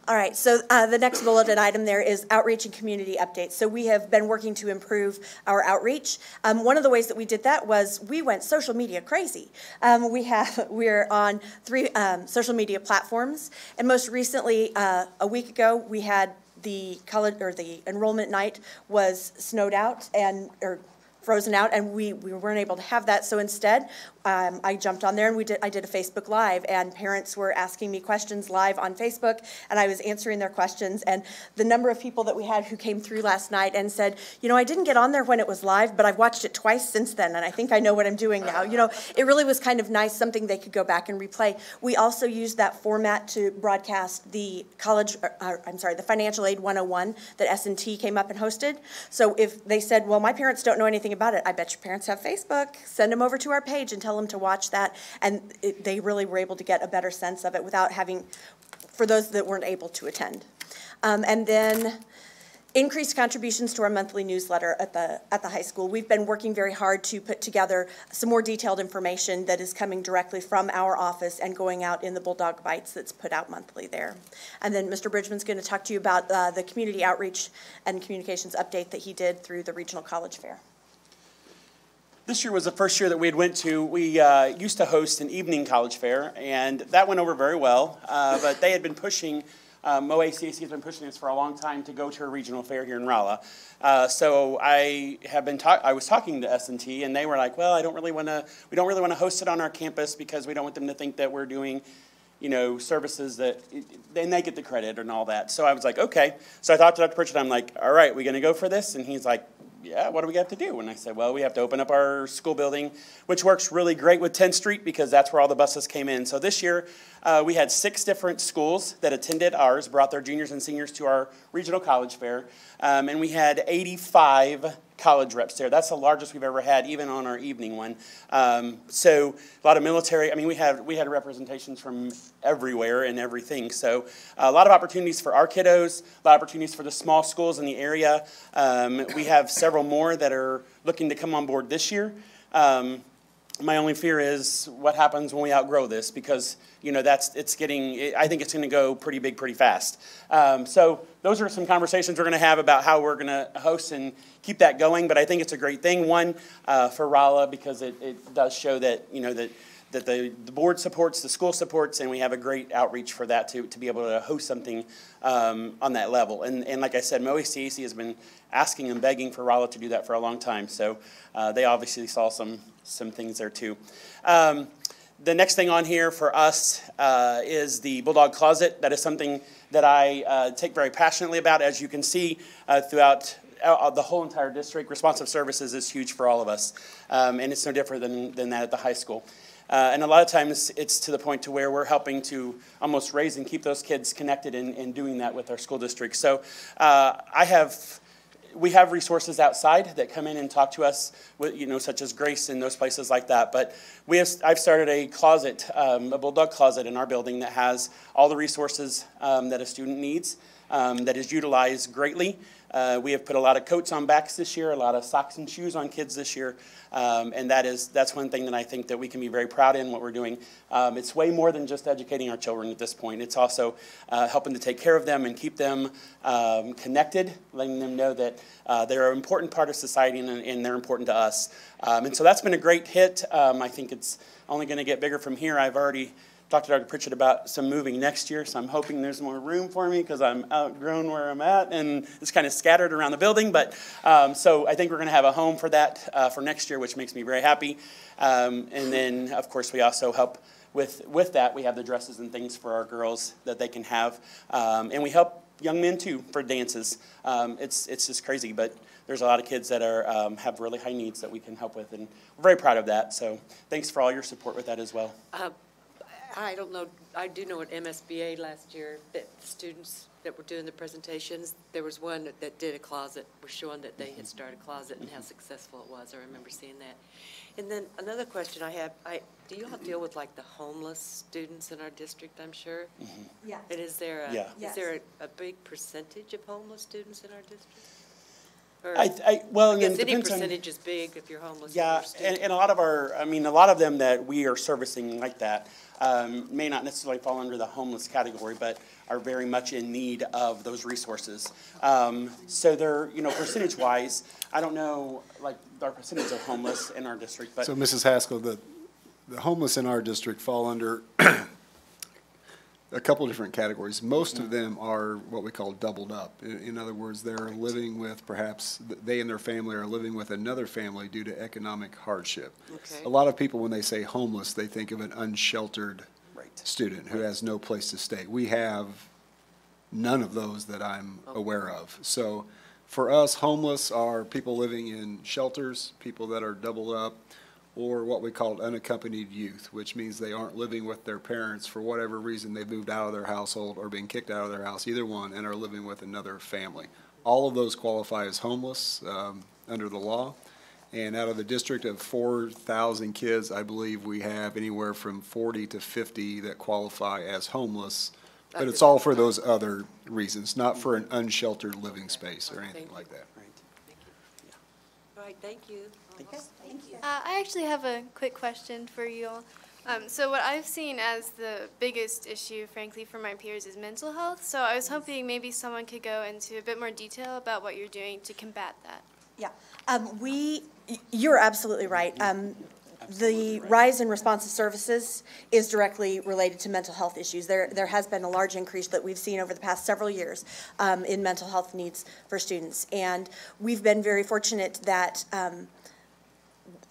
All right, so the next bulleted item there is outreach and community updates. So we have been working to improve our outreach. One of the ways that we did that was we went social media crazy. We're on 3 social media platforms, and most recently, a week ago, we had the college, or the enrollment night was snowed out or frozen out, and we weren't able to have that. So instead, I jumped on there and I did a Facebook Live, and parents were asking me questions live on Facebook, and I was answering their questions. And the number of people that we had who came through last night and said, you know, I didn't get on there when it was live, but I've watched it twice since then, and I think I know what I'm doing now. You know, it really was kind of nice, something they could go back and replay. We also used that format to broadcast the the Financial Aid 101 that S&T came up and hosted. So if they said, well, my parents don't know anything about it, I bet your parents have Facebook. Send them over to our page and tell them to watch that. And they really were able to get a better sense of it without having, for those that weren't able to attend. And then increased contributions to our monthly newsletter at the high school. We've been working very hard to put together some more detailed information that is coming directly from our office and going out in the Bulldog Bites that's put out monthly there. And then Mr. Bridgman's going to talk to you about the community outreach and communications update that he did through the Regional College Fair. This year was the first year that we had went to. We used to host an evening college fair, and that went over very well. But they had been pushing, MOACAC has been pushing us for a long time to go to a regional fair here in Rolla. So I was talking to S&T, and they were like, "Well, we don't really want to host it on our campus because we don't want them to think that we're doing, you know, services that then they get the credit and all that." So I was like, "Okay." So I talked to Dr. Pritchett. I'm like, "All right, we going to go for this?" And he's like, "Yeah, what do we have to do?" And I said, "Well, we have to open up our school building," which works really great with 10th Street because that's where all the buses came in. So this year, we had 6 different schools that attended ours, brought their juniors and seniors to our regional college fair, and we had 85 college reps there. That's the largest we've ever had, even on our evening one. So a lot of military. I mean, we had representations from everywhere and everything. So a lot of opportunities for our kiddos, a lot of opportunities for the small schools in the area. We have several more that are looking to come on board this year. My only fear is what happens when we outgrow this, because you know I think it's going to go pretty big pretty fast. So those are some conversations we're going to have about how we're going to host and keep that going. But I think it's a great thing, one, for Rolla, because it does show that that the board supports, the school supports, and we have a great outreach for that to be able to host something on that level. And like I said, MOACAC has been asking and begging for Rolla to do that for a long time. So they obviously saw some things there too. The next thing on here for us is the Bulldog Closet. That is something that I take very passionately about. As you can see throughout the whole entire district, responsive services is huge for all of us. And it's no different than that at the high school. And a lot of times it's to the point to where we're helping to almost raise and keep those kids connected and doing that with our school district. So we have resources outside that come in and talk to us, such as Grace and those places like that. But I've started a closet, a Bulldog Closet in our building that has all the resources that a student needs, that is utilized greatly. We have put a lot of coats on backs this year, a lot of socks and shoes on kids this year, and that's one thing that I think that we can be very proud in what we're doing. It's way more than just educating our children at this point. It's also helping to take care of them and keep them connected, letting them know that they're an important part of society and they're important to us. And so that's been a great hit. I think it's only going to get bigger from here. I've already talked to Dr. Pritchett about some moving next year, so I'm hoping there's more room for me because I'm outgrown where I'm at, and it's kind of scattered around the building. But so I think we're going to have a home for that for next year, which makes me very happy. And then, of course, we also help with that. We have the dresses and things for our girls that they can have, and we help young men too for dances. It's just crazy, but there's a lot of kids that have really high needs that we can help with, and we're very proud of that. So thanks for all your support with that as well. I don't know. I do know at MSBA last year that students that were doing the presentations, there was one that did a closet, was showing that they had started a closet and how successful it was. I remember seeing that. And then another question I have, do you all deal with like the homeless students in our district, I'm sure? Yeah. And is there Yeah. is there a big percentage of homeless students in our district? Or, Well, I and guess then any depends on- percentage is big if you're homeless. Yeah, you're a student. and a lot of a lot of them that we are servicing like that may not necessarily fall under the homeless category, but are very much in need of those resources. So they're, percentage-wise, I don't know, like, our percentage of homeless in our district, but. So, Mrs. Haskell, the homeless in our district fall under a couple different categories. Most of them are what we call doubled up. In other words, they're living with, perhaps, they and their family are living with another family due to economic hardship. Okay. A lot of people, when they say homeless, they think of an unsheltered student who has no place to stay. We have none of those that I'm aware of. So for us, homeless are people living in shelters, people that are doubled up, or what we call unaccompanied youth, which means they aren't living with their parents for whatever reason. They've moved out of their household or been kicked out of their house, either one, and are living with another family. All of those qualify as homeless under the law. And out of the district of 4,000 kids, I believe we have anywhere from 40 to 50 that qualify as homeless. But it's all for those other reasons, not for an unsheltered living space or anything like that. All right, thank you. Thank you. I actually have a quick question for you all. So what I've seen as the biggest issue, frankly, for my peers is mental health. So I was hoping maybe someone could go into a bit more detail about what you're doing to combat that. Yeah, you're absolutely right. The rise in responsive services is directly related to mental health issues. There has been a large increase that we've seen over the past several years in mental health needs for students. And we've been very fortunate that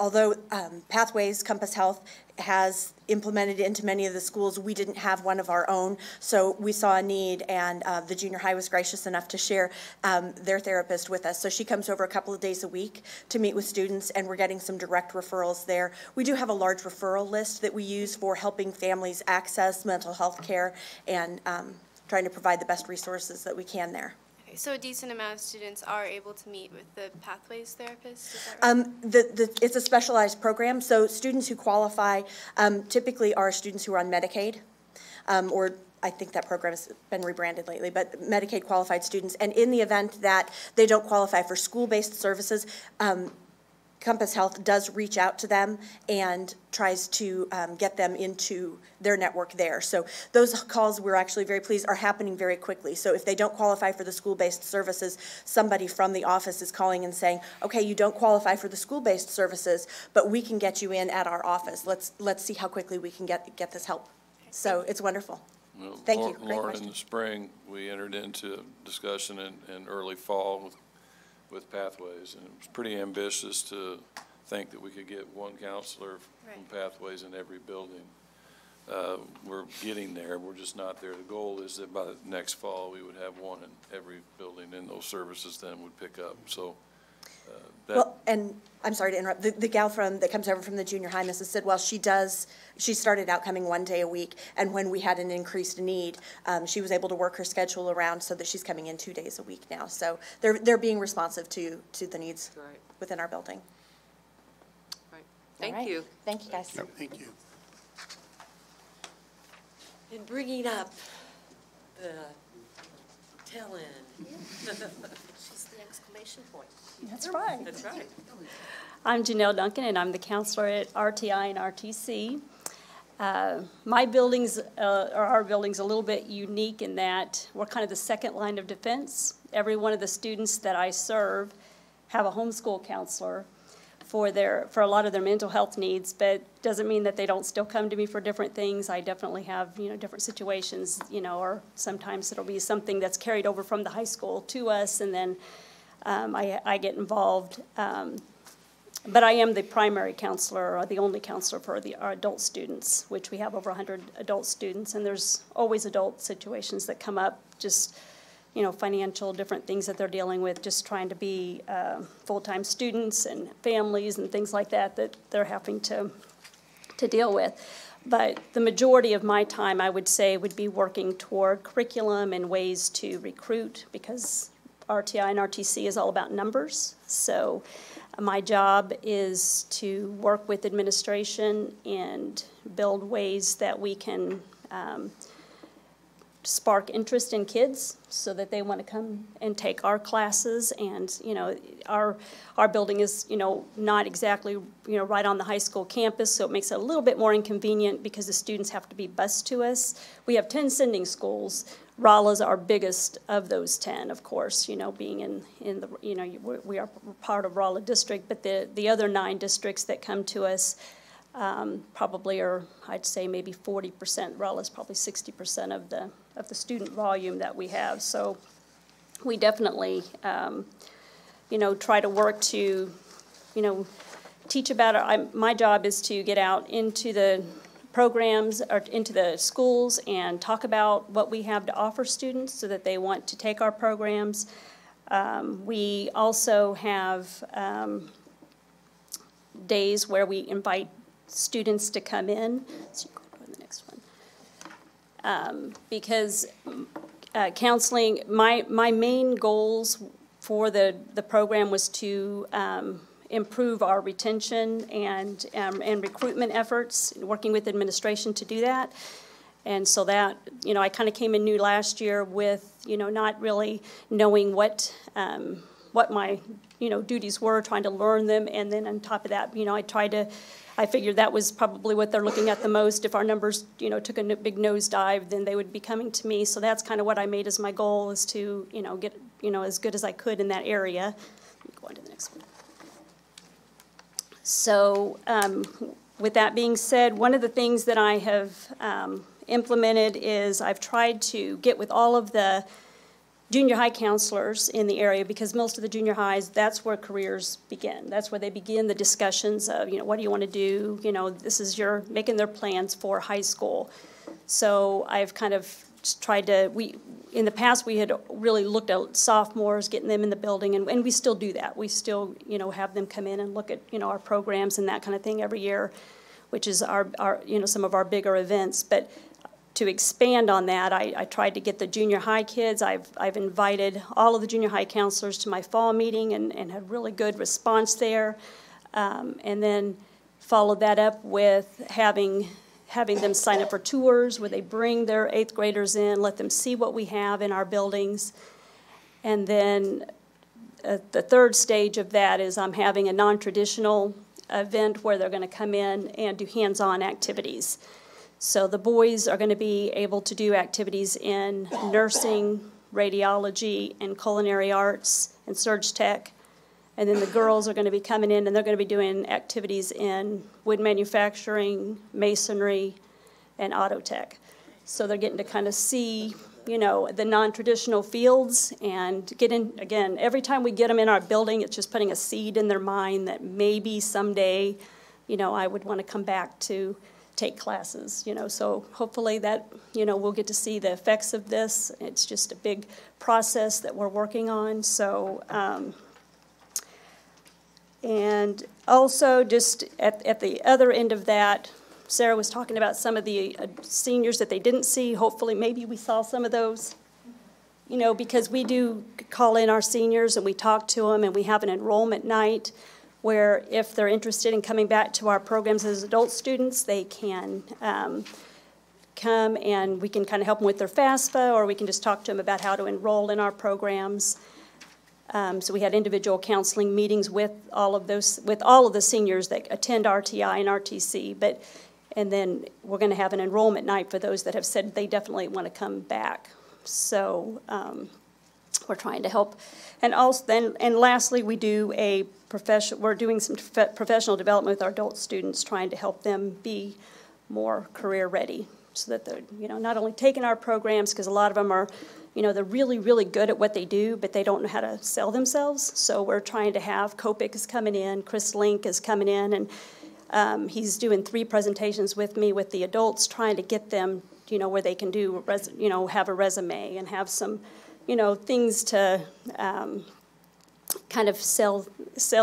although Pathways Compass Health has implemented into many of the schools, we didn't have one of our own, so we saw a need, and the junior high was gracious enough to share their therapist with us. So she comes over a couple of days a week to meet with students, and we're getting some direct referrals there. We do have a large referral list that we use for helping families access mental health care and trying to provide the best resources that we can there. So a decent amount of students are able to meet with the Pathways therapist, is that right? It's a specialized program, so students who qualify typically are students who are on Medicaid, or I think that program has been rebranded lately, but Medicaid qualified students. And in the event that they don't qualify for school-based services, Compass Health does reach out to them and tries to get them into their network there. So those calls, we're actually very pleased, are happening very quickly. So if they don't qualify for the school-based services, somebody from the office is calling and saying, okay, you don't qualify for the school-based services, but we can get you in at our office. Let's see how quickly we can get this help. So it's wonderful. Well, Thank you. Great Lauren, question. in the spring, we entered into a discussion in early fall with Pathways, and it was pretty ambitious to think that we could get one counselor from Pathways in every building. We're getting there. We're just not there. The goal is that by next fall, we would have one in every building, and those services then would pick up. So Well, and I'm sorry to interrupt, the gal that comes over from the junior high, Mrs. Sidwell, she started out coming one day a week, and when we had an increased need, she was able to work her schedule around so that she's coming in 2 days a week now. So they're being responsive to the needs within our building. Thank you. Thank you, guys. Yep. Thank you. And bringing up the tell-in. She's the exclamation point. That's right. That's right. I'm Janelle Duncan, and I'm the counselor at RTI and RTC. My building's, or our building's a little bit unique in that we're kind of the second line of defense. Every one of the students that I serve have a homeschool counselor for a lot of their mental health needs, but doesn't mean that they don't still come to me for different things. I definitely have, different situations, or sometimes it'll be something that's carried over from the high school to us, and then I get involved. But I am the primary counselor, or the only counselor for our adult students, which we have over 100 adult students, and there's always adult situations that come up, just financial, different things that they're dealing with, just trying to be full-time students and families and things like that they're having to to deal with. But the majority of my time, I would say, would be working toward curriculum and ways to recruit, because RTI and RTC is all about numbers. So my job is to work with administration and build ways that we can spark interest in kids so that they want to come and take our classes. And, you know, our building is, you know, not exactly, you know, right on the high school campus, so it makes it a little bit more inconvenient because the students have to be bused to us. We have 10 sending schools. Rolla's our biggest of those 10, of course, you know, being in the, you know, we are part of Rolla District, but the other 9 districts that come to us probably are, I'd say, maybe 40%. Rolla's probably 60% of the student volume that we have. So we definitely, you know, try to work to, you know, teach about it. My job is to get out into the programs or into the schools and talk about what we have to offer students so that they want to take our programs. We also have days where we invite students to come in. So you can go to the next one. Because counseling, my main goals for the program was to improve our retention and recruitment efforts, working with administration to do that. And so that, you know, I kind of came in new last year with, you know, not really knowing what my, you know, duties were, trying to learn them. And then on top of that, you know, I figured that was probably what they're looking at the most. If our numbers, you know, took a big nosedive, then they would be coming to me. So that's kind of what I made as my goal, is to, you know, get, you know, as good as I could in that area. Go on to the next one. So with that being said, one of the things that I have implemented is I've tried to get with all of the junior high counselors in the area, because most of the junior highs, that's where careers begin. That's where they begin the discussions of, you know, what do you want to do? You know, this is your making their plans for high school. So I've kind of tried to, in the past we had really looked at sophomores, getting them in the building, and we still do that. We still, you know, have them come in and look at, you know, our programs and that kind of thing every year, which is our you know, some of our bigger events. But to expand on that, I tried to get the junior high kids. I've invited all of the junior high counselors to my fall meeting and had really good response there. And then followed that up with having them sign up for tours where they bring their 8th graders in, let them see what we have in our buildings. And then the third stage of that is I'm having a non-traditional event where they're going to come in and do hands-on activities. So the boys are going to be able to do activities in nursing, radiology, and culinary arts, and surg tech. And then the girls are going to be coming in and they're going to be doing activities in wood manufacturing, masonry, and auto tech. So they're getting to kind of see, you know, the non-traditional fields and get in, again, every time we get them in our building, it's just putting a seed in their mind that maybe someday, you know, I would want to come back to take classes, you know. So hopefully that, you know, we'll get to see the effects of this. It's just a big process that we're working on. So, and also just at the other end of that, Sarah was talking about some of the seniors that they didn't see. Hopefully maybe we saw some of those, you know, because we do call in our seniors and we talk to them and we have an enrollment night where if they're interested in coming back to our programs as adult students, they can come and we can kind of help them with their FAFSA, or we can just talk to them about how to enroll in our programs. So we had individual counseling meetings with all of the seniors that attend RTI and RTC, and then we're going to have an enrollment night for those that have said they definitely want to come back. So we're trying to help. And also and lastly, we do we're doing some professional development with our adult students, trying to help them be more career ready, so that they're, you know, not only taking our programs, because a lot of them are, you know, they're really, really good at what they do, but they don't know how to sell themselves. So we're trying to have, Copic is coming in, Chris Link is coming in, and he's doing 3 presentations with me with the adults, trying to get them, you know, where they can do, you know, have a resume and have some, you know, things to kind of sell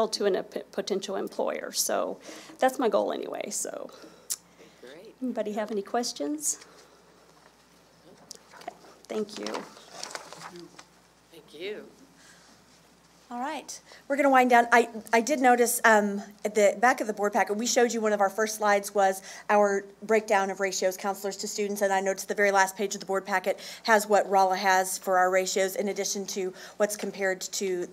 to a potential employer. So that's my goal anyway. So Anybody have any questions? Okay, thank you. Thank you. All right, we're going to wind down. I did notice at the back of the board packet, we showed you one of our first slides was our breakdown of ratios, counselors to students, and I noticed the very last page of the board packet has what Rolla has for our ratios in addition to what's compared to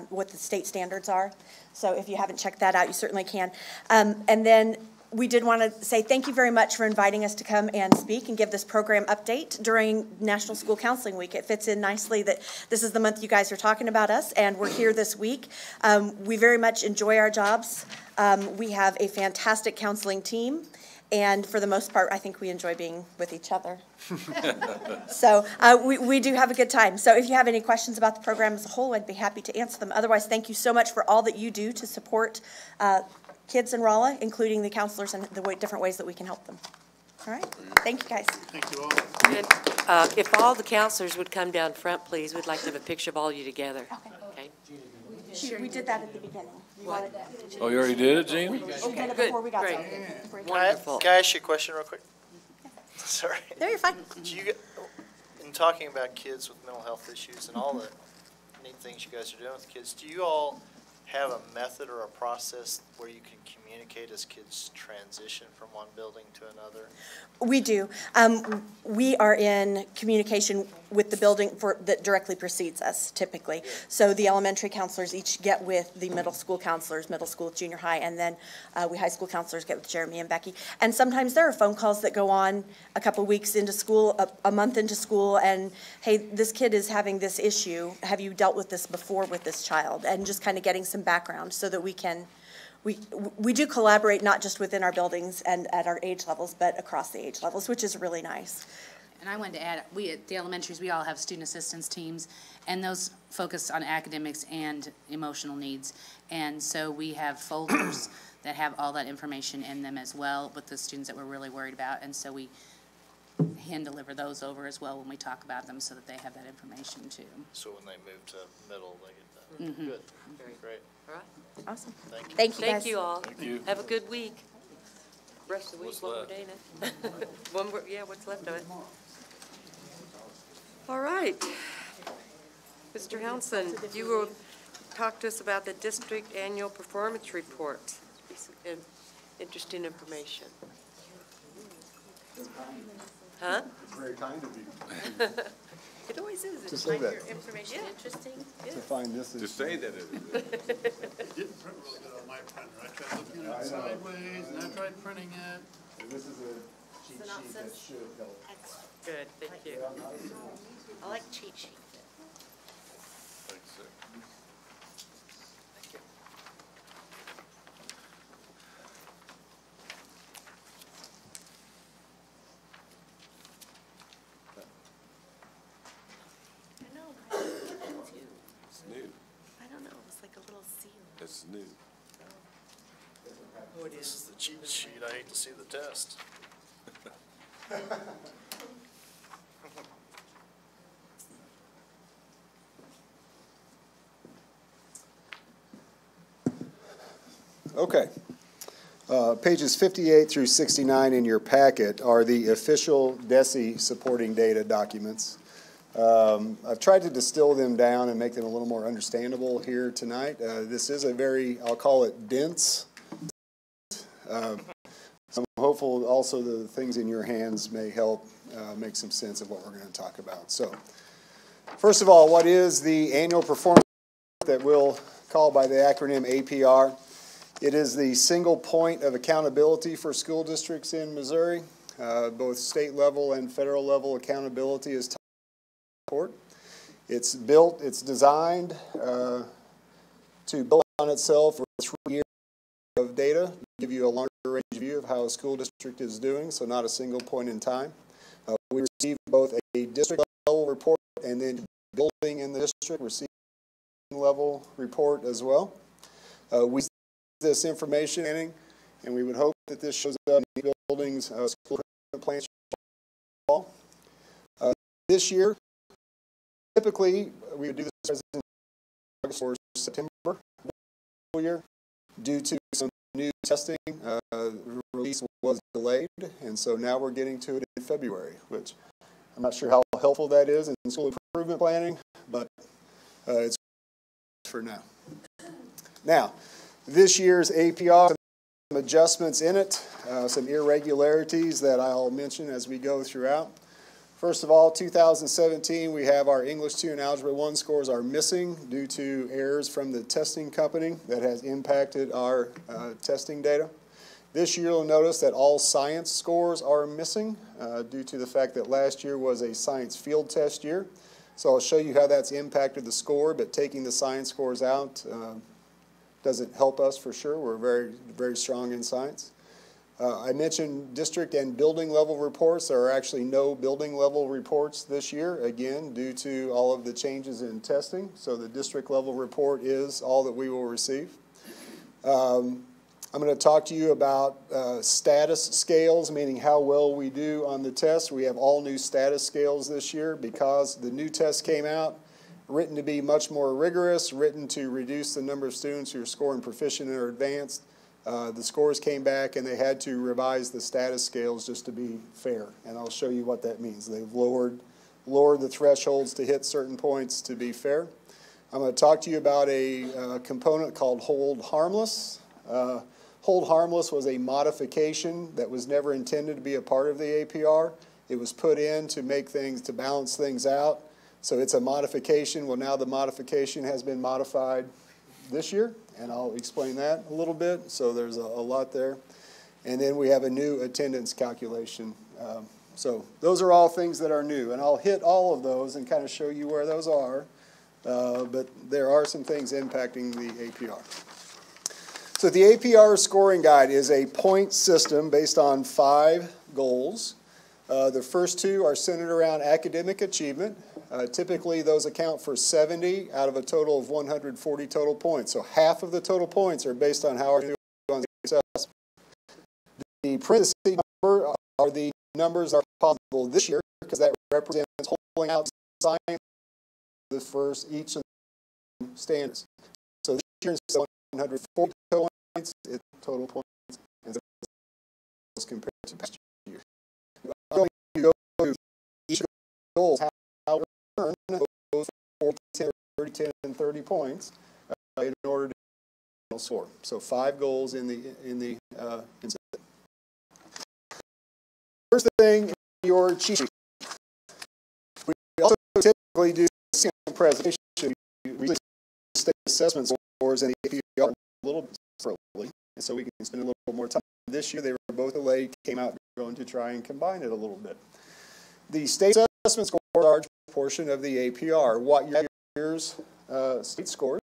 what the state standards are. So if you haven't checked that out, you certainly can. And then we did want to say thank you very much for inviting us to come and speak and give this program update during National School Counseling Week. It fits in nicely that this is the month you guys are talking about us, and we're here this week. We very much enjoy our jobs. We have a fantastic counseling team, and for the most part, I think we enjoy being with each other. So we do have a good time. So if you have any questions about the program as a whole, I'd be happy to answer them. Otherwise, thank you so much for all that you do to support kids in Rolla, including the counselors and the different ways that we can help them. All right, thank you guys. Thank you all. And if all the counselors would come down front, please, we'd like to have a picture of all you together. Okay. We did that at the beginning. Oh, you already did it, Gene? We did it before we got Great. started. Wonderful. Can I ask you a question real quick? Sorry. No, you're fine. Do you, in talking about kids with mental health issues and all the neat things you guys are doing with kids, do you all have a method or a process where you can communicate as kids transition from one building to another? We do. We are in communication with the building that directly precedes us, typically. So the elementary counselors each get with the middle school counselors, middle school, junior high, and then we high school counselors get with Jeremy and Becky. And sometimes there are phone calls that go on a couple weeks into school, a month into school, and, hey, this kid is having this issue. Have you dealt with this before with this child? And just kind of getting some background so that we can we do collaborate not just within our buildings and at our age levels, but across the age levels, which is really nice. And I wanted to add, we at the elementaries, we all have student assistance teams, and those focus on academics and emotional needs. And so we have folders that have all that information in them as well with the students that we're really worried about. And so we hand deliver those over as well when we talk about them so that they have that information too. So when they move to middle, they get that. Mm-hmm. Good. Very great. All right. Awesome. Thank you. Thank you, guys. Thank you all. Thank you. Have a good week. Rest of the week, What's one more left? day now. One more, yeah, what's left of it. All right. Mr. Hounson, you will talk to us about the district annual performance report. Interesting information. Huh? Very kind of you. It always is. To say that. Information interesting. To find this. To say that it is. It didn't print really good on my printer. I tried looking at it sideways, and I tried printing it. This is a cheat sheet that should help. Good, thank you. I like cheat sheets. Thanks, sir. I know, I like it too. It's new. I don't know, it's like a little seal. It's new. This is the cheat sheet. I hate to see the test. Okay. Pages 58 through 69 in your packet are the official DESE supporting data documents. I've tried to distill them down and make them a little more understandable here tonight. This is a very, I'll call it dense. I'm hopeful also the things in your hands may help make some sense of what we're going to talk about. So, first of all, what is the annual performance that we'll call by the acronym APR? It is the single point of accountability for school districts in Missouri. Both state level and federal level accountability is taught. It's built, it's designed to build on itself for 3 years of data, give you a longer range view of how a school district is doing, so not a single point in time. We receive both a district level report and then building in the district receive level report as well. We this information and we would hope that this shows up in buildings, school plans. This year, typically we would do this presentation in August or September year due to some new testing release was delayed, and so now we're getting to it in February, which I'm not sure how helpful that is in school improvement planning, but it's for now. Now, this year's APR, some adjustments in it, some irregularities that I'll mention as we go throughout. First of all, 2017, we have our English 2 and Algebra 1 scores are missing due to errors from the testing company that has impacted our testing data. This year, you'll notice that all science scores are missing due to the fact that last year was a science field test year. So I'll show you how that's impacted the score, but taking the science scores out doesn't help us for sure. We're very, very strong in science. I mentioned district and building level reports. There are actually no building level reports this year, again, due to all of the changes in testing. So the district level report is all that we will receive. I'm going to talk to you about status scales, meaning how well we do on the test. We have all new status scales this year because the new test came out, written to be much more rigorous, written to reduce the number of students who are scoring proficient or advanced. The scores came back and they had to revise the status scales just to be fair, and I'll show you what that means. They've lowered the thresholds to hit certain points to be fair. I'm going to talk to you about a component called hold harmless. Hold harmless was a modification that was never intended to be a part of the APR. It was put in to make things, to balance things out. So it's a modification. Well, now the modification has been modified this year, and I'll explain that a little bit. So there's a lot there. And then we have a new attendance calculation. So those are all things that are new, and I'll hit all of those and kind of show you where those are. But there are some things impacting the APR. So the APR scoring guide is a point system based on 5 goals. The first 2 are centered around academic achievement. Typically, those account for 70 out of a total of 140 total points. So half of the total points are based on how we're doing on the assessment. The parentheses number are the numbers that are possible this year because that represents holding out science for each of the standards. So this year instead of 140 total points, it's total points as compared to past year. I'm going to go through each of the goals, how to earn those 4, 10, 30, 10, and 30 points in order to score. So 5 goals in the incident. First thing in your cheat sheet. We also typically do a presentation. We usually state assessment scores and the APR a little bit separately, and so we can spend a little more time. This year they were both delayed, came out, we're going to try and combine it a little bit. The state assessment scores are a large portion of the APR. What your year's state scores?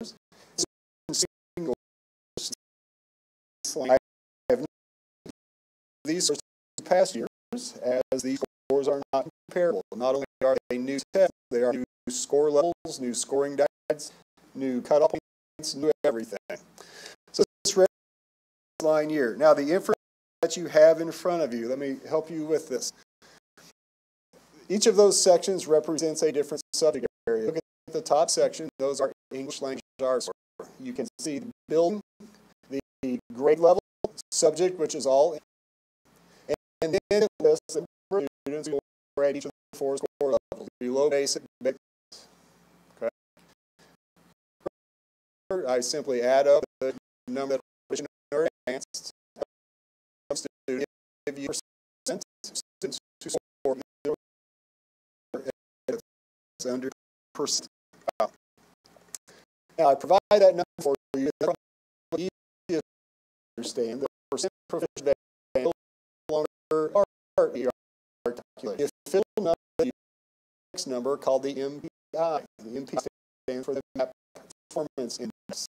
I have these sources past years, as these scores are not comparable. Not only are they new tests, they are new score levels, new scoring guides, new cutoff points, new everything. So this red line here. Now the information that you have in front of you, let me help you with this. Each of those sections represents a different subject area. Look at the top section, those are English language arts. You can see the building, the grade level, subject, which is all, and then it lists the number of students who are at each of the 4 score levels, below basic. Okay. I simply add up the number that are advanced. Students give you percent students who score under percent. Now I provide that number for you. It's probably easy to understand. The percent proficient no longer are calculated. The official number, the next number called the MPI. The MPI stands for the MAP Performance Index.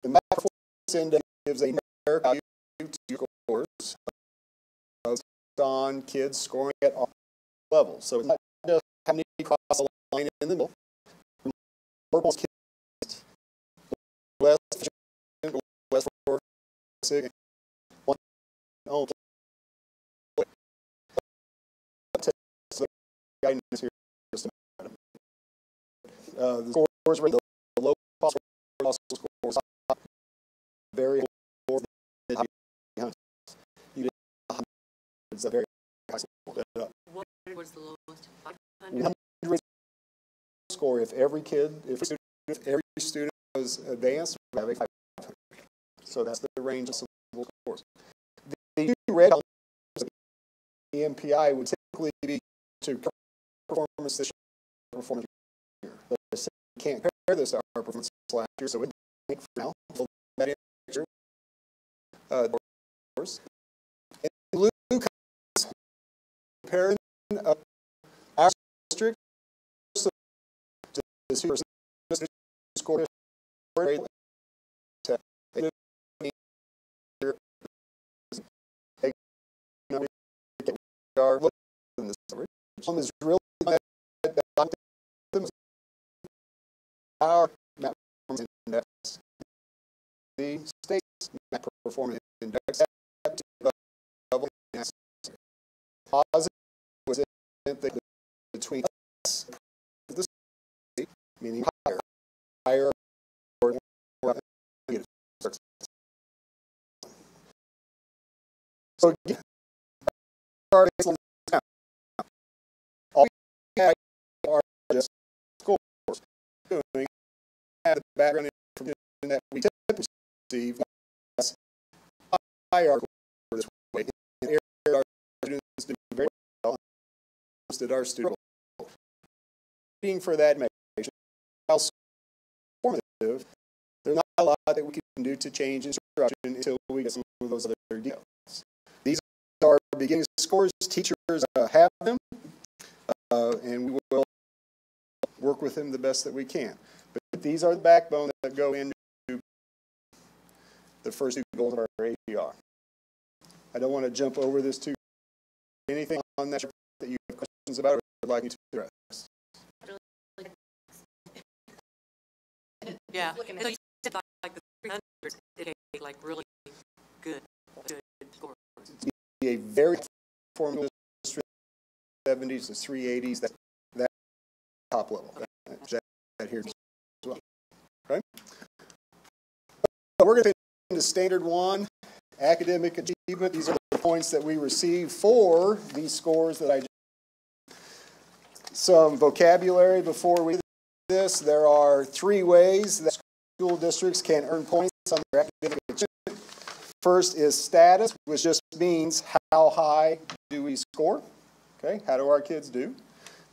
The MAP Performance Index gives a numeric value to scores on kids scoring at all levels. So it's not just how many cross the line in the middle. More kids, less efficient, less forensic, one only. Guidance here just a minute. The scores rate, the low possible scores, very low. was the lowest? 100 score if every student was advanced, we have a 500. So that's the range of civil scores. The two red elements of the MPI would typically be to performance this year, performance year. But we can't compare this to our performance last year, so we think for now, we'll that in next year. In blue colors, comparing our district to the score are looking in this one is really our map performance index, the state's map performance index positive was between us and the state, meaning higher or more negative. So again, our baseline is all we have are just scores. Doing have the background information that we typically receive by our this way. And our students do very well. That our students being for that measure, also formative. There's not a lot that we can do to change instruction until we get some of those other details. These are beginning scores. Teachers have them, and we will work with them the best that we can. But these are the backbone that go into the first two goals of our APR. I don't want to jump over this too. Anything on that you have questions about or would like me to address? Yeah, so you said like the 300, it ain't like really good scores. It's a very formula 70s to 380s, that top level, that here as well. Okay? So we're going to get into standard one, academic achievement. These are the points that we receive for these scores that I just. Some vocabulary before we do this. There are 3 ways that school districts can earn points on their academic achievement. First is status, which just means how high do we score? Okay, how do our kids do?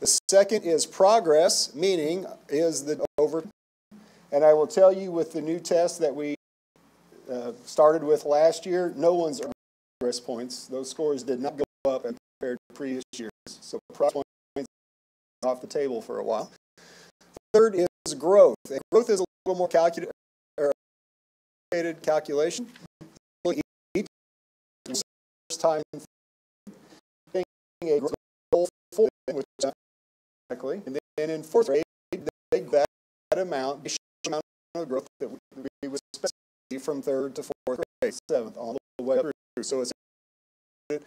The second is progress, meaning is the over. And I will tell you with the new test that we started with last year, no one's earned progress points. Those scores did not go up compared to previous years. So progress points are off the table for a while. Third is growth. And growth is a little more calculated calculation. First time a goal for them, which is automatically, and then in 4th grade, they that amount, the amount of growth that we would expect from 3rd to 4th grade, 7th, all the way through. So it's okay.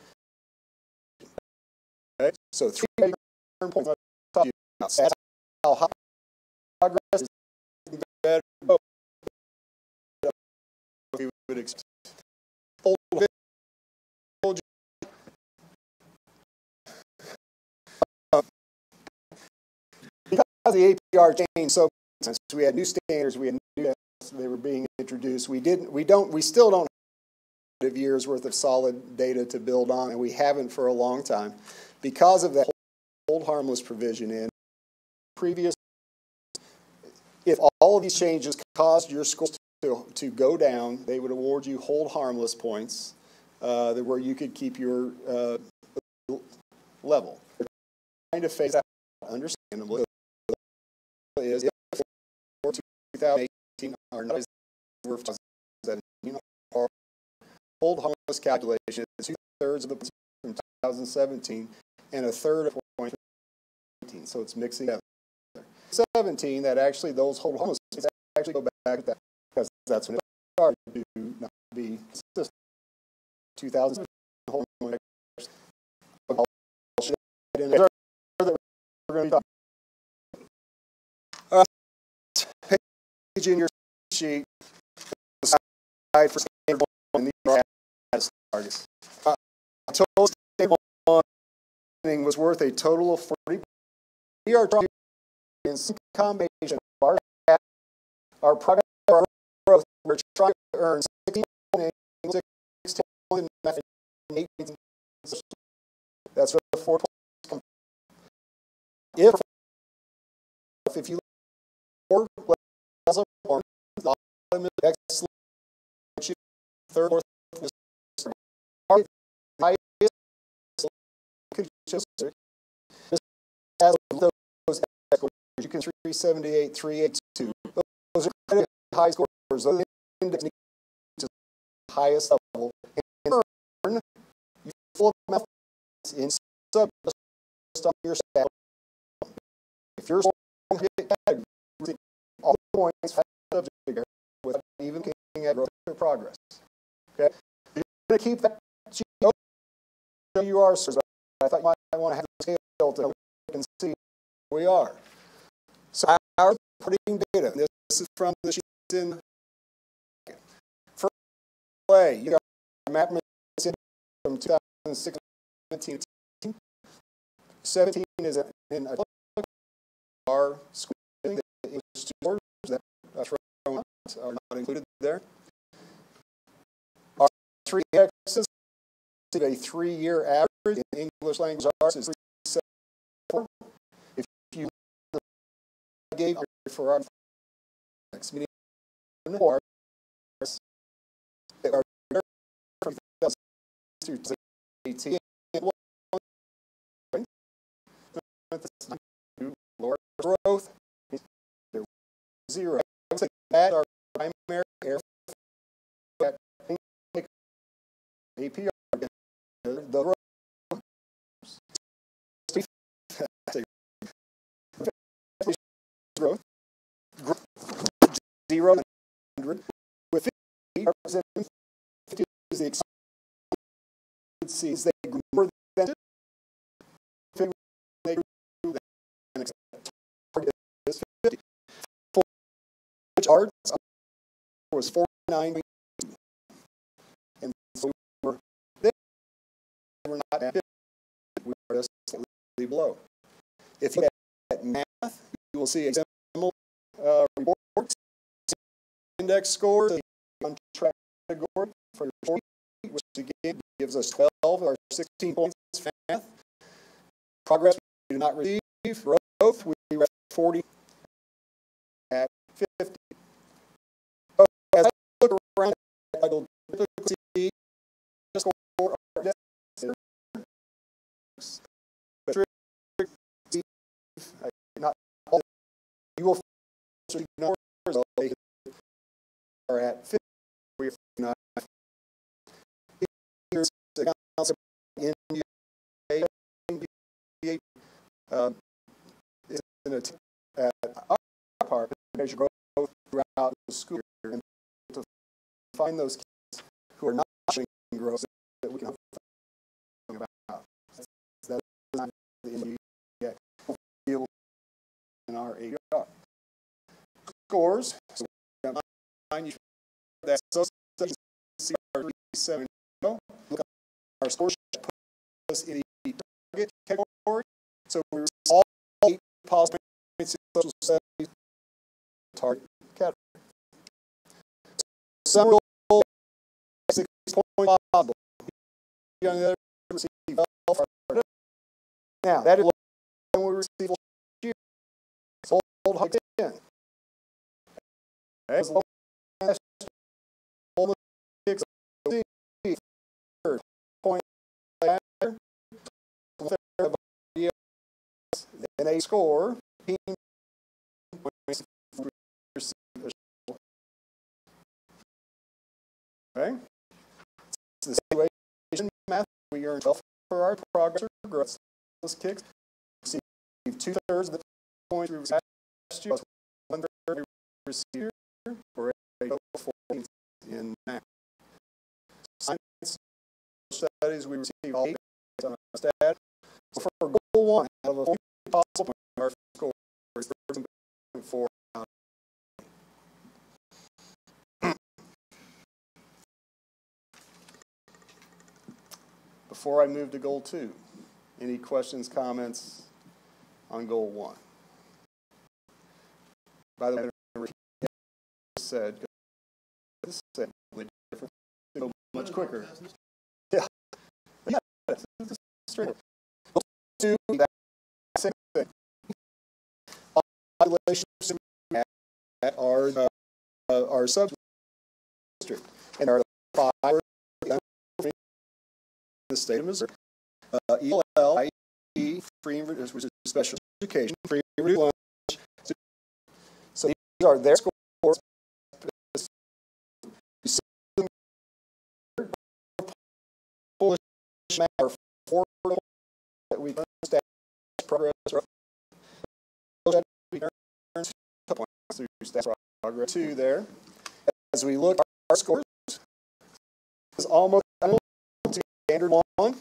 So 3 major points I'm talking about. That's how high progress is better. We would expect. Because the APR changed so much, we had new standards, we had new tests, they were being introduced. We still don't have years worth of solid data to build on, and we haven't for a long time. Because of that hold harmless provision in previous, if all of these changes caused your scores to go down, they would award you hold harmless points where you could keep your level. They're trying to phase out, understandably, is if for 2018 or not as 2017 or hold harmless calculation is 2/3 of the points from 2017 and 1/3 of 2018. So it's mixing up. 17 that actually those hold harmless actually go back to that because that's when it started to not be consistent. 2000 hold harmless. We're going to be talking. Page in your sheet, side for standard one, and these are as targets. I told standard one was worth a total of 40. We are trying in some combination of our product, our growth, we're trying to earn 16 in math, and 8 in social. That's what the 4 points. If you look for levels of performance, the bottom is excellent, third, fourth, the highest as those scores, you can 378, 382. Those are high scores. Those index to the highest level. And turn, you full math in sub on your stat. If you're category, all the points subject without even looking at growth or progress. Okay, you're going to keep that. You are. I thought you might want to have a scale to can see where we are. So our putting data. This is from the sheets in. First play, you got map from 2016 to 17. 17 is in our school. The stores that are not included there. Our 3 X's, a 3-year average in English language arts is 3.74. If you gave for our next meeting, they are from 2018 lower growth, 0. That our primary air APR the growth 0 100 with 50 representing 50 is the exceeds they grew more than they grew than target is 50. For which arts was 49, and so we were not at 50. We were just slightly below. If you look at math, you will see example reports, index scores on track category for 40, which again gives us 12 or 16 points for math. Progress we do not receive. Growth we were at 40 at 50. So as I look around, I will typically see the score but not all. You will ignore they are at 50. We are 59. Here's the concept in is an attempt at our part to measure growth throughout the school year and to find those kids who are not showing growth that we can think about. That's not the field in our AR. Scores. So that's so CR37. Look at our scores put us in the target category. So we receive all 8 positive points in social studies target category. Some will 6 points possible. On the other receive now that is when we receive last year. Hold hikes in. As long as almost 6 point and a score okay. It's the situation math. We earn 12 for our progress or growth. Those kicks receive 2/3 of the points we received last year, plus 1/3 we received for a total of 14 in math. Science studies we receive all 8 on our stat. So for goal 1 out of a 40 possible point, our score is 13.4. Before I move to goal 2, Any questions, comments on goal 1? By the way, I said, this is different, go much quicker. Yeah. Yeah, it's straight. Do that same thing. Population at our sub-district, and are the 5 in the state of Missouri. ELL, IE, free, which is special education, free lunch. So these are their scores. You see them matter 4 that we established progress. Through stats progress 2 there. As we look at our scores, is almost to standard 1.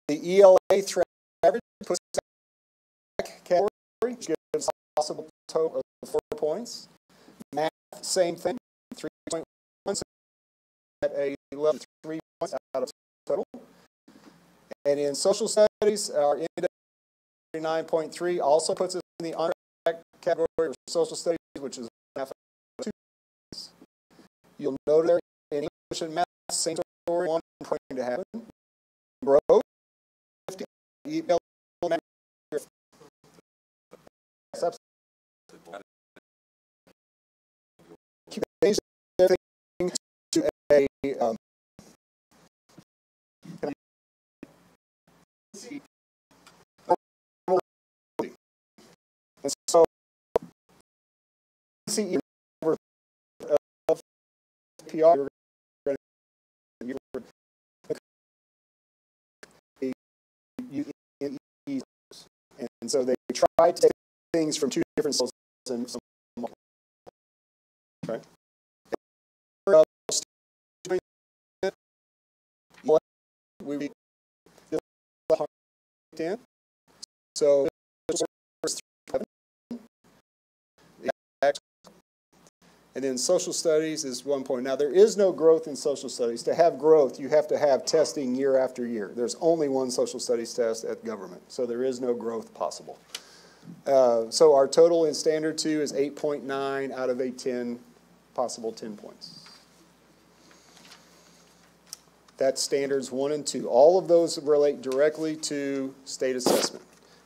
The ELA threat average puts back category, which gives a possible total of 4 points. Math, same thing, 3.1 at a level of 3 points out of total. And in social studies, our index 9.3 also puts us in the on track category of social studies, which is 2. You'll note there in English and math, same story, 1 point to happen. Growth, 50, email, to a and so see of PR and so they try to take things from 2 different sources and some okay. We so and then social studies is 1 point. Now there is no growth in social studies. To have growth, you have to have testing year after year. There's only 1 social studies test at government, so there is no growth possible. So our total in standard 2 is 8.9 out of a 10 possible 10 points. That's standards 1 and 2. All of those relate directly to state assessment.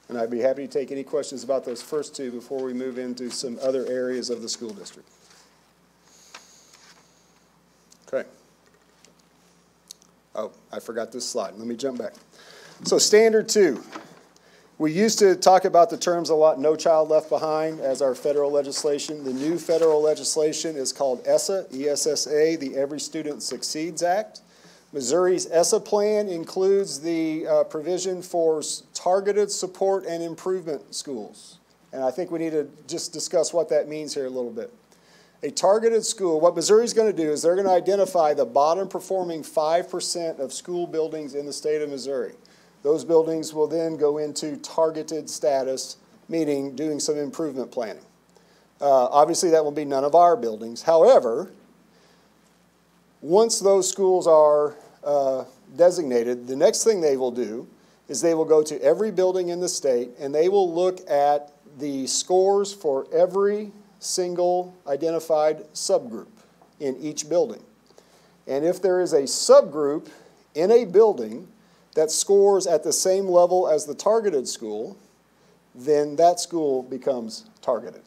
And I'd be happy to take any questions about those first 2 before we move into some other areas of the school district. Okay. Oh, I forgot this slide. Let me jump back. So standard 2. We used to talk about the terms a lot, No Child Left Behind, as our federal legislation. The new federal legislation is called ESSA, E-S-S-A, the Every Student Succeeds Act. Missouri's ESSA plan includes the provision for targeted support and improvement schools. And I think we need to just discuss what that means here a little bit. A targeted school, what Missouri's going to do is they're going to identify the bottom performing 5% of school buildings in the state of Missouri. Those buildings will then go into targeted status, meaning doing some improvement planning. Obviously, that will be none of our buildings. However, once those schools are designated, the next thing they will do is they will go to every building in the state and they will look at the scores for every single identified subgroup in each building. And if there is a subgroup in a building that scores at the same level as the targeted school, then that school becomes targeted.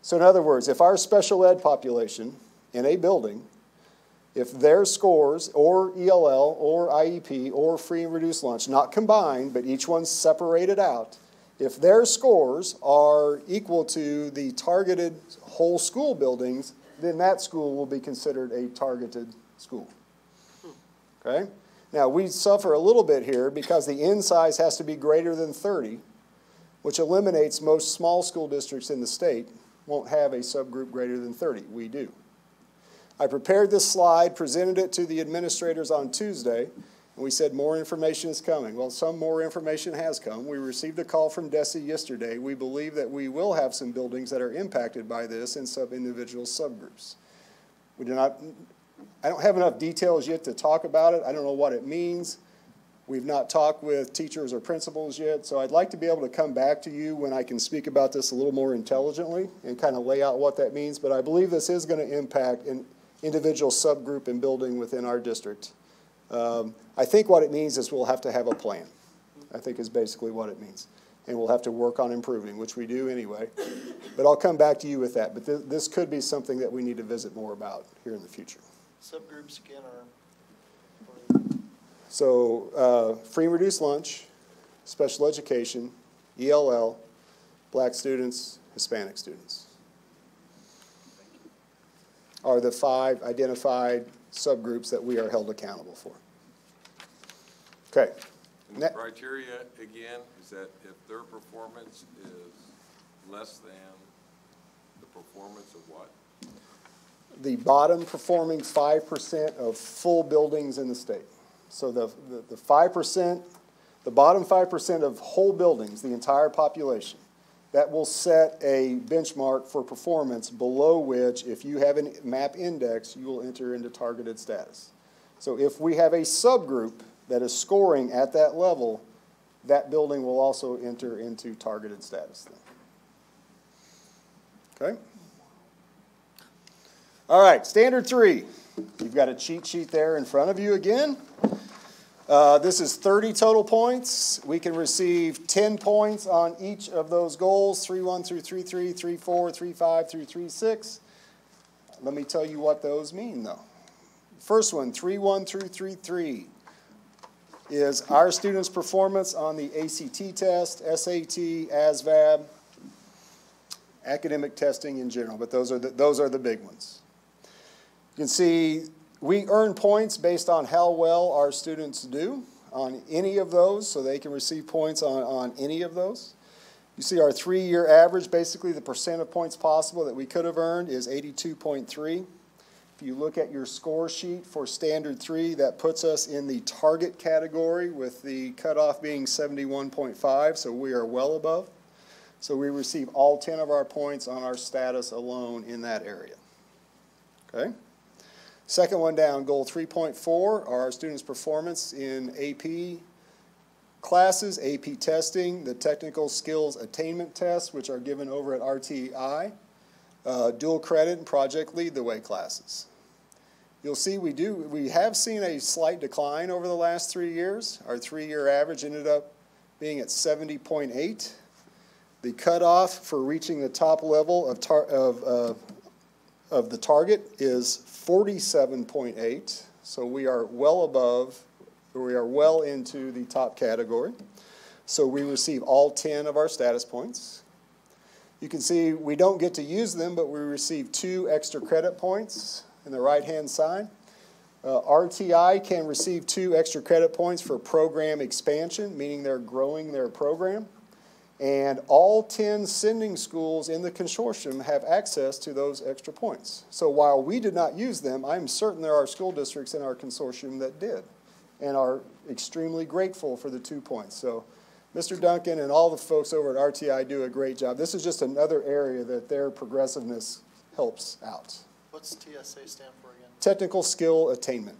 So in other words, if our special ed population in a building, if their scores, or ELL, or IEP, or free and reduced lunch, not combined, but each one's separated out, if their scores are equal to the targeted whole school buildings, then that school will be considered a targeted school. Okay? Now, we suffer a little bit here because the N size has to be greater than 30, which eliminates most small school districts in the state won't have a subgroup greater than 30. We do. I prepared this slide, presented it to the administrators on Tuesday, and we said more information is coming. Well, some more information has come. We received a call from DESE yesterday. We believe that we will have some buildings that are impacted by this in some individual subgroups. I don't have enough details yet to talk about it. I don't know what it means. We've not talked with teachers or principals yet, so I'd like to be able to come back to you when I can speak about this a little more intelligently and kind of lay out what that means. But I believe this is going to impact an individual subgroup and building within our district. I think what it means is we'll have to have a plan, I think is basically what it means. And we'll have to work on improving, which we do anyway. But I'll come back to you with that. But this could be something that we need to visit more about here in the future. Subgroups again are? So free and reduced lunch, special education, ELL, black students, Hispanic students are the 5 identified subgroups that we are held accountable for. Okay. And the criteria, again, is that if their performance is less than the performance of what? The bottom performing 5% of full buildings in the state. So the 5%, the bottom 5% of whole buildings, the entire population, that will set a benchmark for performance below which, if you have a MAP index, you will enter into targeted status. So if we have a subgroup that is scoring at that level, that building will also enter into targeted status then. Okay? All right, standard 3. You've got a cheat sheet there in front of you again. This is 30 total points. We can receive 10 points on each of those goals, 3-1 through 3-3, 3-4, 3-5 through 3-6. Let me tell you what those mean, though. First one, 3-1 through 3-3, is our students' performance on the ACT test, SAT, ASVAB, academic testing in general, but those are the big ones. You can see we earn points based on how well our students do on any of those, so they can receive points on any of those. You see our 3-year average, basically the percent of points possible that we could have earned is 82.3. If you look at your score sheet for standard 3, that puts us in the target category with the cutoff being 71.5, so we are well above. So we receive all 10 of our points on our status alone in that area. Okay? Second one down, goal 3.4, are our students' performance in AP classes, AP testing, the technical skills attainment tests, which are given over at RTI, dual credit and project lead the way classes. You'll see we have seen a slight decline over the last 3 years. Our 3-year average ended up being at 70.8. The cutoff for reaching the top level of the target is 47.8, so we are well above, we are well into the top category. So we receive all 10 of our status points. You can see we don't get to use them, but we receive 2 extra credit points in the right-hand side. RTI can receive 2 extra credit points for program expansion, meaning they're growing their program. And all 10 sending schools in the consortium have access to those extra points. So while we did not use them, I'm certain there are school districts in our consortium that did and are extremely grateful for the 2 points. So Mr. Duncan and all the folks over at RTI do a great job. This is just another area that their progressiveness helps out. What's TSA stand for again? Technical Skill Attainment.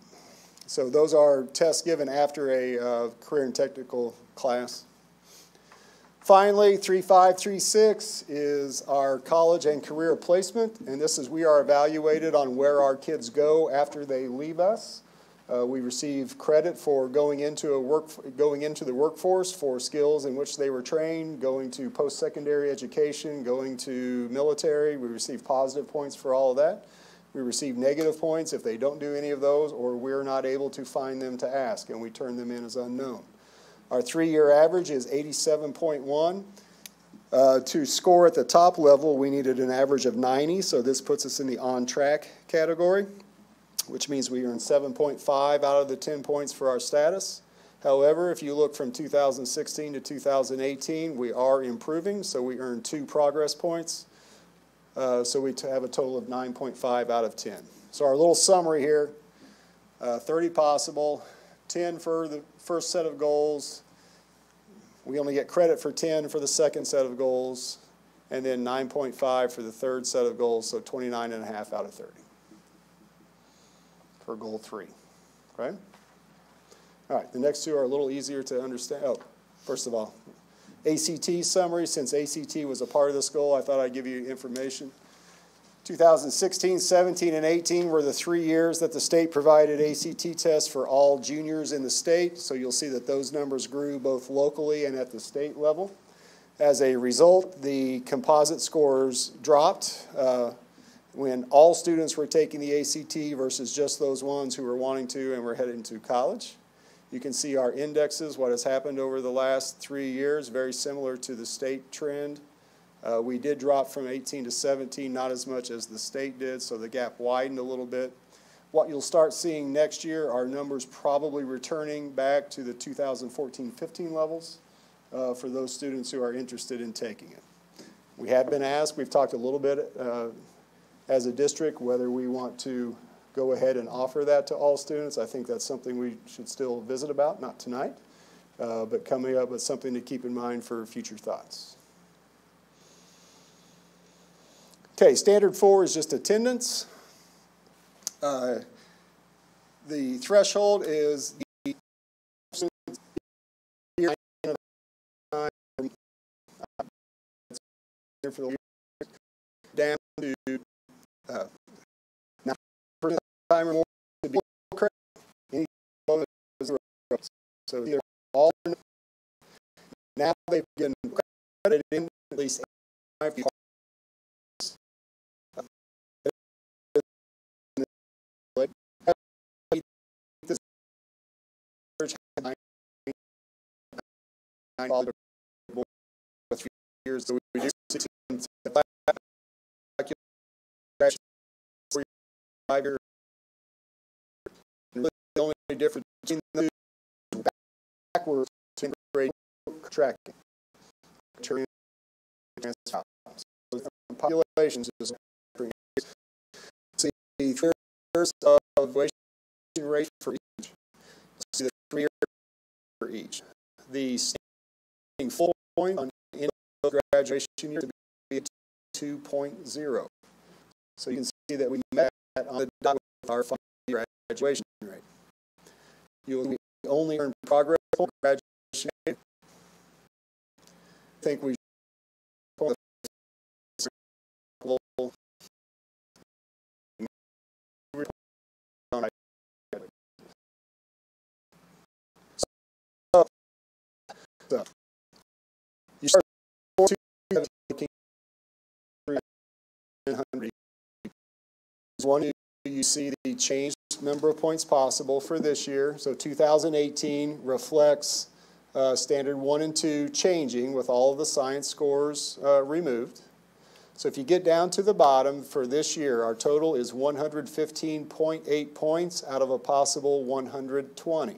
So those are tests given after a career and technical class. Finally, 3.5.3.6 is our college and career placement, and this is we are evaluated on where our kids go after they leave us. We receive credit for going into the workforce for skills in which they were trained, going to post-secondary education, going to military. We receive positive points for all of that. We receive negative points if they don't do any of those, or we're not able to find them to ask, and we turn them in as unknown. Our 3-year average is 87.1. To score at the top level, we needed an average of 90, so this puts us in the on-track category, which means we earned 7.5 out of the 10 points for our status. However, if you look from 2016 to 2018, we are improving, so we earned 2 progress points. So we have a total of 9.5 out of 10. So our little summary here, 30 possible, 10 for the first set of goals. We only get credit for 10 for the second set of goals, and then 9.5 for the third set of goals, so 29.5 out of 30 for goal 3. Okay? All right, the next two are a little easier to understand. Oh, first of all, ACT summary. Since ACT was a part of this goal, I thought I'd give you information. 2016, 17, and 18 were the 3 years that the state provided ACT tests for all juniors in the state. So you'll see that those numbers grew both locally and at the state level. As a result, the composite scores dropped when all students were taking the ACT versus just those ones who were wanting to and were heading to college. You can see our indexes, what has happened over the last 3 years, very similar to the state trend. We did drop from 18 to 17, not as much as the state did, so the gap widened a little bit. What you'll start seeing next year are numbers probably returning back to the 2014-15 levels for those students who are interested in taking it. We have been asked, we've talked a little bit as a district whether we want to go ahead and offer that to all students. I think that's something we should still visit about, not tonight, but coming up with something to keep in mind for future thoughts. Okay, standard 4 is just attendance. The threshold is the for the down to 9% time or more to be credit. Any so they're all now they've been credited in at least 5 parts. Years, so we do the only difference between the two backwards to grade tracking. So populations is see 3 years of graduation rate for each. See the 3 years for each. The full point on graduation year to be 2.0. So you can see that we met on the dot with our 5-year graduation rate. You'll only earn progress point graduation rate. I think we so you start 300. One, you see the changed number of points possible for this year. So 2018 reflects standard 1 and 2 changing with all of the science scores removed. So if you get down to the bottom for this year, our total is 115.8 points out of a possible 120.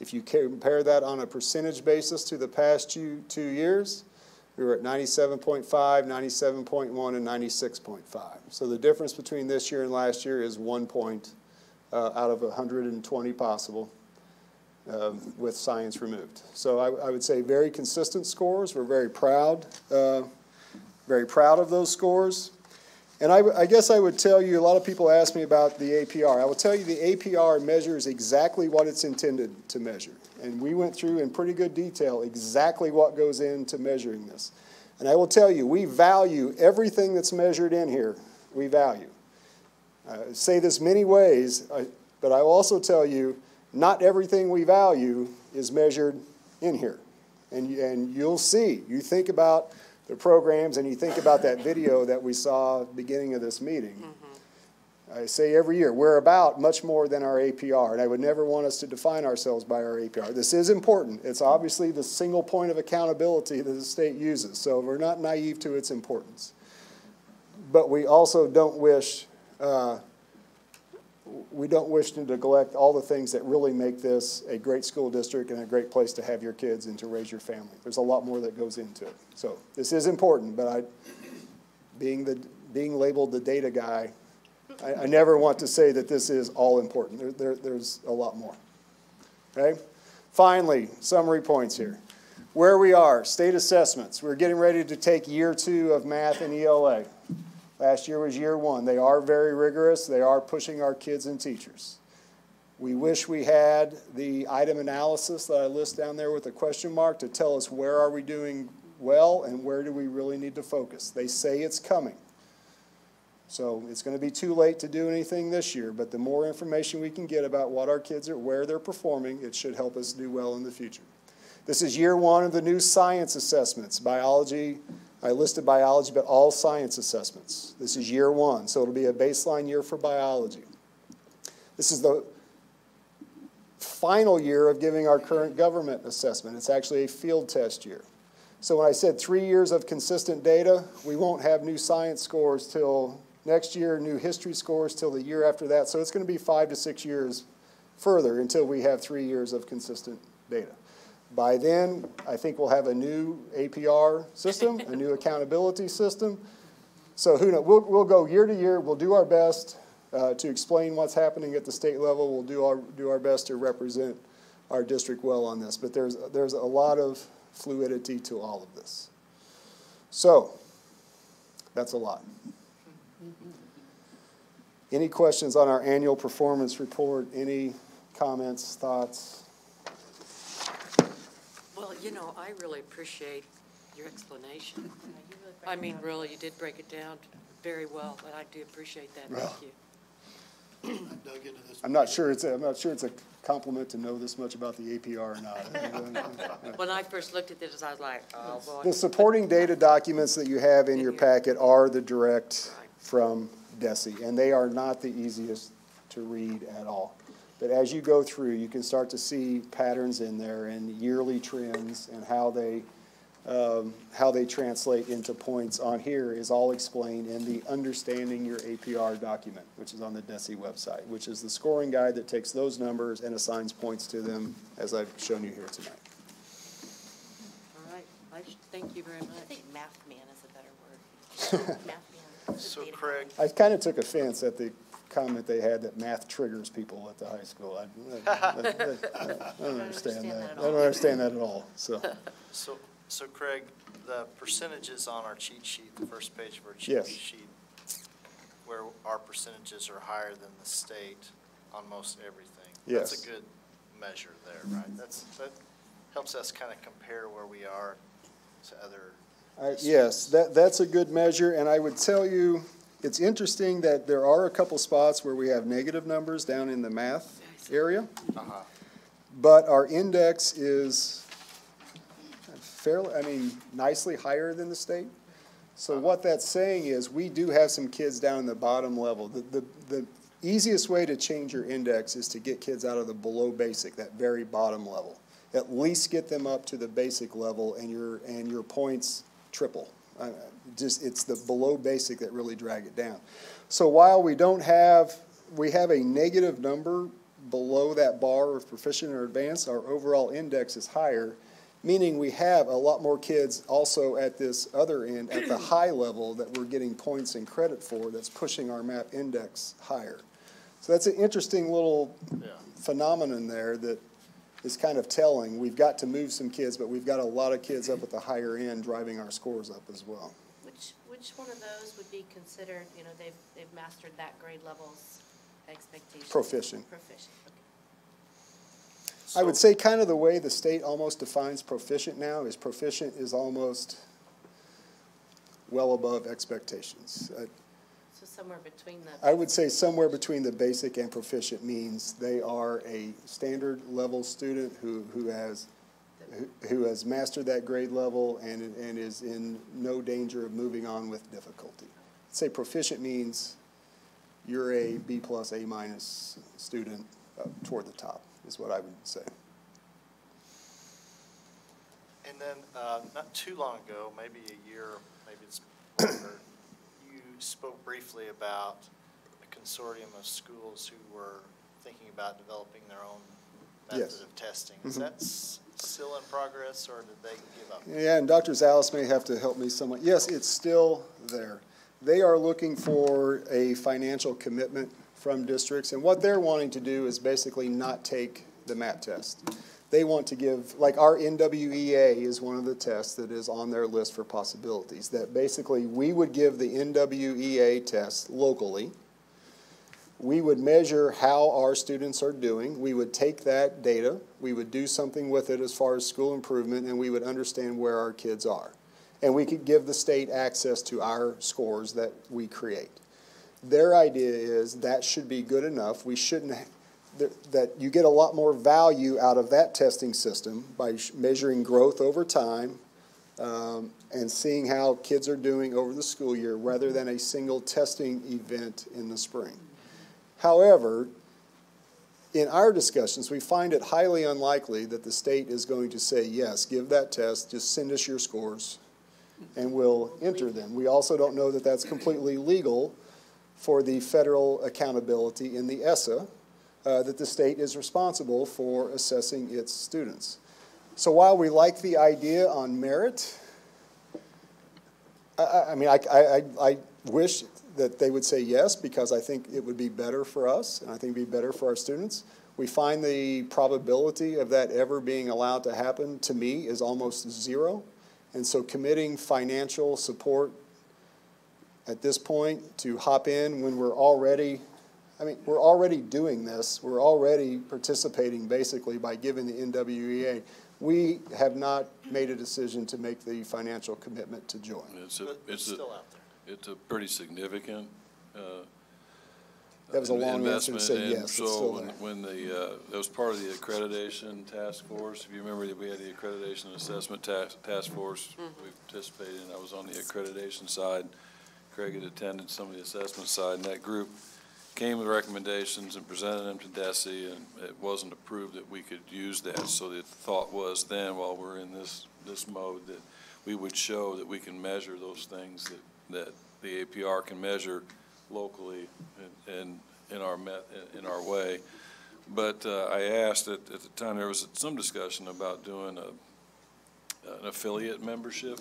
If you compare that on a percentage basis to the past 2 years, we were at 97.5, 97.1, and 96.5. So the difference between this year and last year is 1 point out of 120 possible with science removed. So I would say very consistent scores. We're very proud of those scores. And I guess I would tell you, a lot of people ask me about the APR. I will tell you the APR measures exactly what it's intended to measure. And we went through in pretty good detail exactly what goes into measuring this. And I will tell you, we value everything that's measured in here. We value. I say this many ways, but I will also tell you, not everything we value is measured in here. And you'll see. You think about the programs and you think about that video that we saw at the beginning of this meeting. Mm-hmm. I say every year, we're about much more than our APR, and I would never want us to define ourselves by our APR. This is important. It's obviously the single point of accountability that the state uses, so we're not naive to its importance. But we also don't wish to neglect all the things that really make this a great school district and a great place to have your kids and to raise your family. There's a lot more that goes into it. So this is important, but being labeled the data guy, I never want to say that this is all important. There's a lot more. Okay? Finally, summary points here. Where we are, state assessments. We're getting ready to take year 2 of math and ELA. Last year was year 1. They are very rigorous. They are pushing our kids and teachers. We wish we had the item analysis that I list down there with a question mark to tell us where are we doing well and where do we really need to focus. They say it's coming. So it's going to be too late to do anything this year, but the more information we can get about what our kids are, where they're performing, it should help us do well in the future. This is year one of the new science assessments. Biology, I listed biology, but all science assessments. This is year one, so it'll be a baseline year for biology. This is the final year of giving our current government assessment. It's actually a field test year. So when I said 3 years of consistent data, we won't have new science scores till next year, new history scores till the year after that. So it's going to be 5 to 6 years further until we have 3 years of consistent data. By then, I think we'll have a new APR system, a new accountability system. So who knows? We'll go year to year. We'll do our best to explain what's happening at the state level. We'll do our best to represent our district well on this. But there's a lot of fluidity to all of this. So that's a lot. Any questions on our annual performance report? Any comments, thoughts? Well, you know, I really appreciate your explanation. I mean, really, you did break it down very well, and I do appreciate that. Well, Thank you. I'm not sure it's a compliment to know this much about the APR or not. When I first looked at this, I was like, oh, boy. The supporting data documents that you have in your packet are the direct from DESE, and they are not the easiest to read at all. But as you go through, you can start to see patterns in there and yearly trends and how they translate into points. On here is all explained in the Understanding Your APR document, which is on the DESE website, which is the scoring guide that takes those numbers and assigns points to them, as I've shown you here tonight. All right. Thank you very much. I think math man is a better word. Math man. So Craig, I kind of took offense at the comment they had that math triggers people at the high school. I don't understand that. I don't understand that at all. So Craig, the percentages on our cheat sheet, the first page of our cheat sheet, where our percentages are higher than the state on most everything. Yes. That's a good measure there, right? That helps us kind of compare where we are to other Yes, that's a good measure, and I would tell you, it's interesting that there are a couple spots where we have negative numbers down in the math area, but our index is nicely higher than the state. So what that's saying is we do have some kids down in the bottom level. The easiest way to change your index is to get kids out of the below basic, that very bottom level. At least get them up to the basic level, and your points triple. It's the below basic that really drag it down. So while we have a negative number below that bar of proficient or advanced, our overall index is higher, meaning we have a lot more kids also at this other end, at the high level, that we're getting points and credit for, that's pushing our MAP index higher. So that's an interesting little phenomenon there that is kind of telling. We've got to move some kids, but we've got a lot of kids up at the higher end driving our scores up as well. Which one of those would be considered, you know, they've mastered that grade level's expectations? Proficient. Proficient, okay. I would say kind of the way the state almost defines proficient now is proficient is almost well above expectations. So somewhere between the... I would say somewhere between the basic and proficient means they are a standard level student who has mastered that grade level and is in no danger of moving on with difficulty. I'd say proficient means you're a B plus, A minus student toward the top, is what I would say. And then not too long ago, maybe a year, maybe it's longer, you spoke briefly about a consortium of schools who were thinking about developing their own method of testing. Is that still in progress, or did they give up? Yeah, and Dr. Zalis may have to help me somewhat. Yes, it's still there. They are looking for a financial commitment from districts, and what they're wanting to do is basically not take the MAP test. They want to give, like our NWEA is one of the tests that is on their list for possibilities, that basically we would give the NWEA test locally. We would measure how our students are doing. We would take that data, we would do something with it as far as school improvement, and we would understand where our kids are. And we could give the state access to our scores that we create. Their idea is that should be good enough. We shouldn't, that you get a lot more value out of that testing system by measuring growth over time and seeing how kids are doing over the school year rather than a single testing event in the spring. However, in our discussions, we find it highly unlikely that the state is going to say, yes, give that test, just send us your scores, and we'll enter them. We also don't know that that's completely legal for the federal accountability in the ESSA, that the state is responsible for assessing its students. So while we like the idea on merit, I wish that they would say yes, because I think it would be better for us, and I think it would be better for our students. We find the probability of that ever being allowed to happen, to me, is almost zero. And so committing financial support at this point to hop in when we're already, we're already doing this. We're already participating basically by giving the NWEA. We have not made a decision to make the financial commitment to join. It's still out there. It's a pretty significant that was a long answer to say and yes. So it's still there. when that was part of the accreditation task force. If you remember that we had the accreditation and assessment task force, we participated in. I was on the accreditation side. Craig had attended some of the assessment side, and that group came with recommendations and presented them to DESE, and it wasn't approved that we could use that. So the thought was then, while we're in this mode, that we would show that we can measure those things that the APR can measure locally and in our way. But I asked at the time, there was some discussion about doing an affiliate membership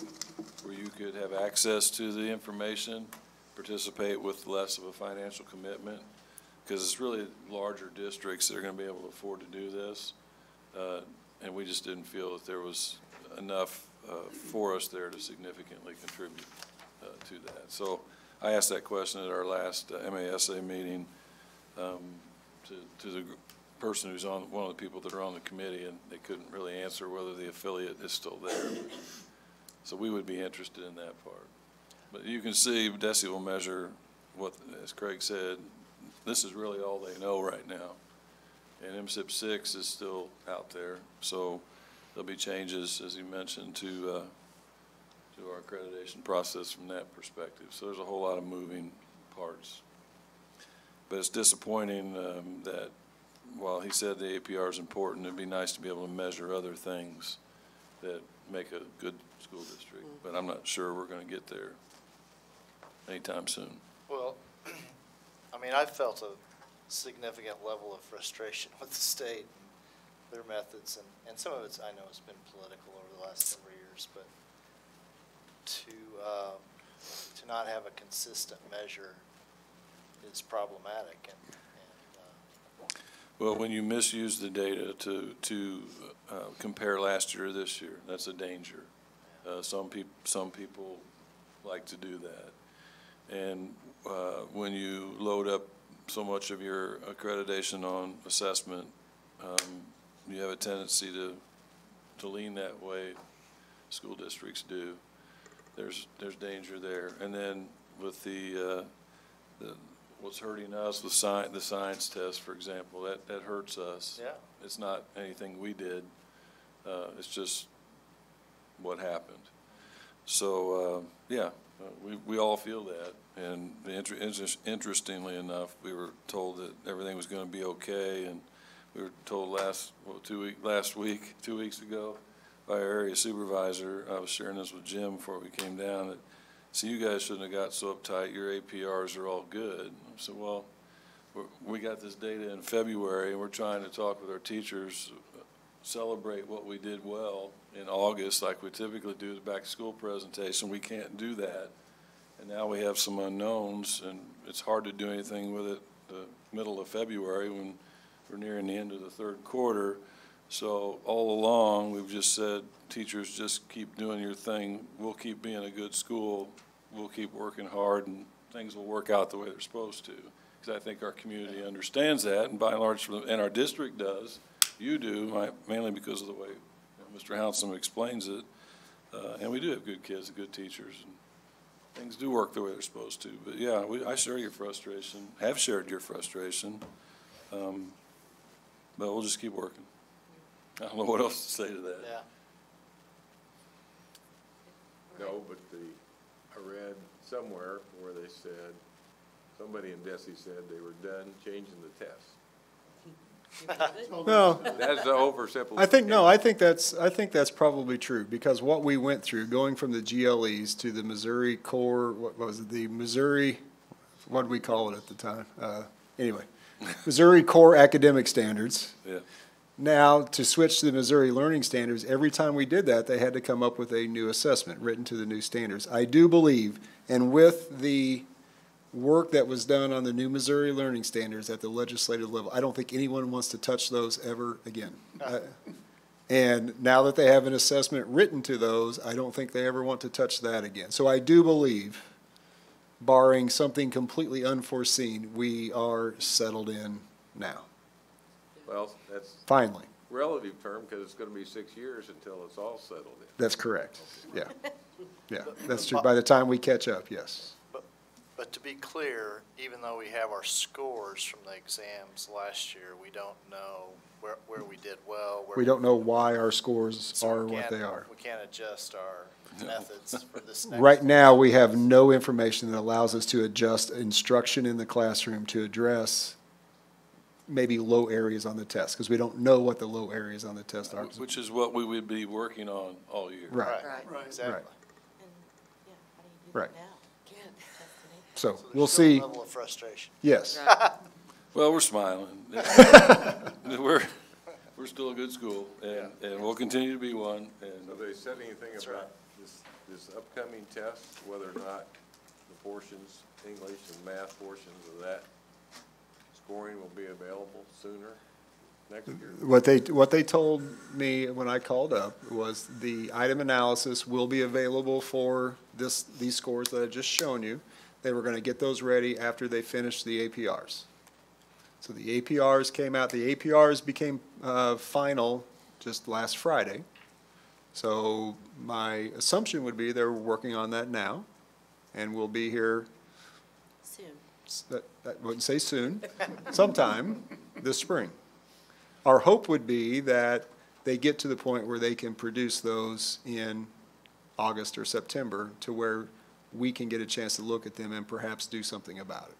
where you could have access to the information, participate with less of a financial commitment, because it's really larger districts that are going to be able to afford to do this, and we just didn't feel that there was enough for us there to significantly contribute to that. So I asked that question at our last MASA meeting to the person who's on, one of the people that are on the committee, and they couldn't really answer whether the affiliate is still there. So we would be interested in that part. But you can see DESE will measure what, as Craig said, this is really all they know right now. And MSIP 6 is still out there. So there'll be changes, as you mentioned, to our accreditation process from that perspective. So there's a whole lot of moving parts. But it's disappointing that while he said the APR is important, it'd be nice to be able to measure other things that make a good school district. But I'm not sure we're going to get there anytime soon. Well, I felt a significant level of frustration with the state and their methods, and some of it's, I know, has been political over the last several years, but to not have a consistent measure is problematic. Well, when you misuse the data to compare last year to this year, that's a danger. Some people like to do that, and when you load up so much of your accreditation on assessment, you have a tendency to lean that way. School districts do. There's danger there, and then with the what's hurting us with the science test, for example, that hurts us. Yeah. It's not anything we did. It's just what happened. So we all feel that, and interestingly enough, we were told that everything was going to be okay, and we were told 2 weeks ago by our area supervisor. I was sharing this with Jim before we came down, that, see, you guys shouldn't have got so uptight. Your APRs are all good. I said, well, we got this data in February, and we're trying to talk with our teachers, celebrate what we did well in August, like we typically do the back-to-school presentation. We can't do that, and now we have some unknowns, and it's hard to do anything with it the middle of February when we're nearing the end of the third quarter. So all along, we've just said, teachers, just keep doing your thing. We'll keep being a good school. We'll keep working hard, and things will work out the way they're supposed to. because I think our community understands that, and by and large, and our district does. You do, mainly because of the way Mr. Hounsom explains it. And we do have good kids and good teachers, and things do work the way they're supposed to. But yeah, I share your frustration, have shared your frustration, but we'll just keep working. I don't know what else to say to that. Yeah. No, but I read somewhere where they said, somebody in DESI said they were done changing the test. No. That's the oversimplification. I think that's probably true, because what we went through, going from the GLEs to the Missouri Core, what was it, the Missouri, what did we call it at the time? Anyway, Missouri Core Academic Standards. Yeah. Now, to switch to the Missouri Learning Standards, every time we did that, they had to come up with a new assessment written to the new standards. I do believe, and with the work that was done on the new Missouri Learning Standards at the legislative level, I don't think anyone wants to touch those ever again. And now that they have an assessment written to those, I don't think they ever want to touch that again. So I do believe, barring something completely unforeseen, we are settled in now. Well, that's finally relative term, because it's going to be 6 years until it's all settled in. That's correct. Yeah. Yeah, that's true. By the time we catch up, yes. But to be clear, even though we have our scores from the exams last year, we don't know where we did well. We don't know why our scores are what they are. We can't adjust our methods for this next. Right now, we have no information that allows us to adjust instruction in the classroom to address maybe low areas on the test, because we don't know what the low areas on the test are. Which is what we would be working on all year. Right. Exactly. Right. So we'll see. Level of frustration. Yes. Well, we're smiling. We're still a good school, and we'll continue to be one. And have they said anything about this upcoming test, whether or not the portions, English and math portions of that scoring will be available sooner next year? What they told me when I called up was the item analysis will be available for these scores that I've just shown you. They were going to get those ready after they finished the APRs. So the APRs came out. The APRs became final just last Friday. So my assumption would be they're working on that now, and we'll be here soon. I wouldn't say soon, sometime this spring. Our hope would be that they get to the point where they can produce those in August or September, to where we can get a chance to look at them and perhaps do something about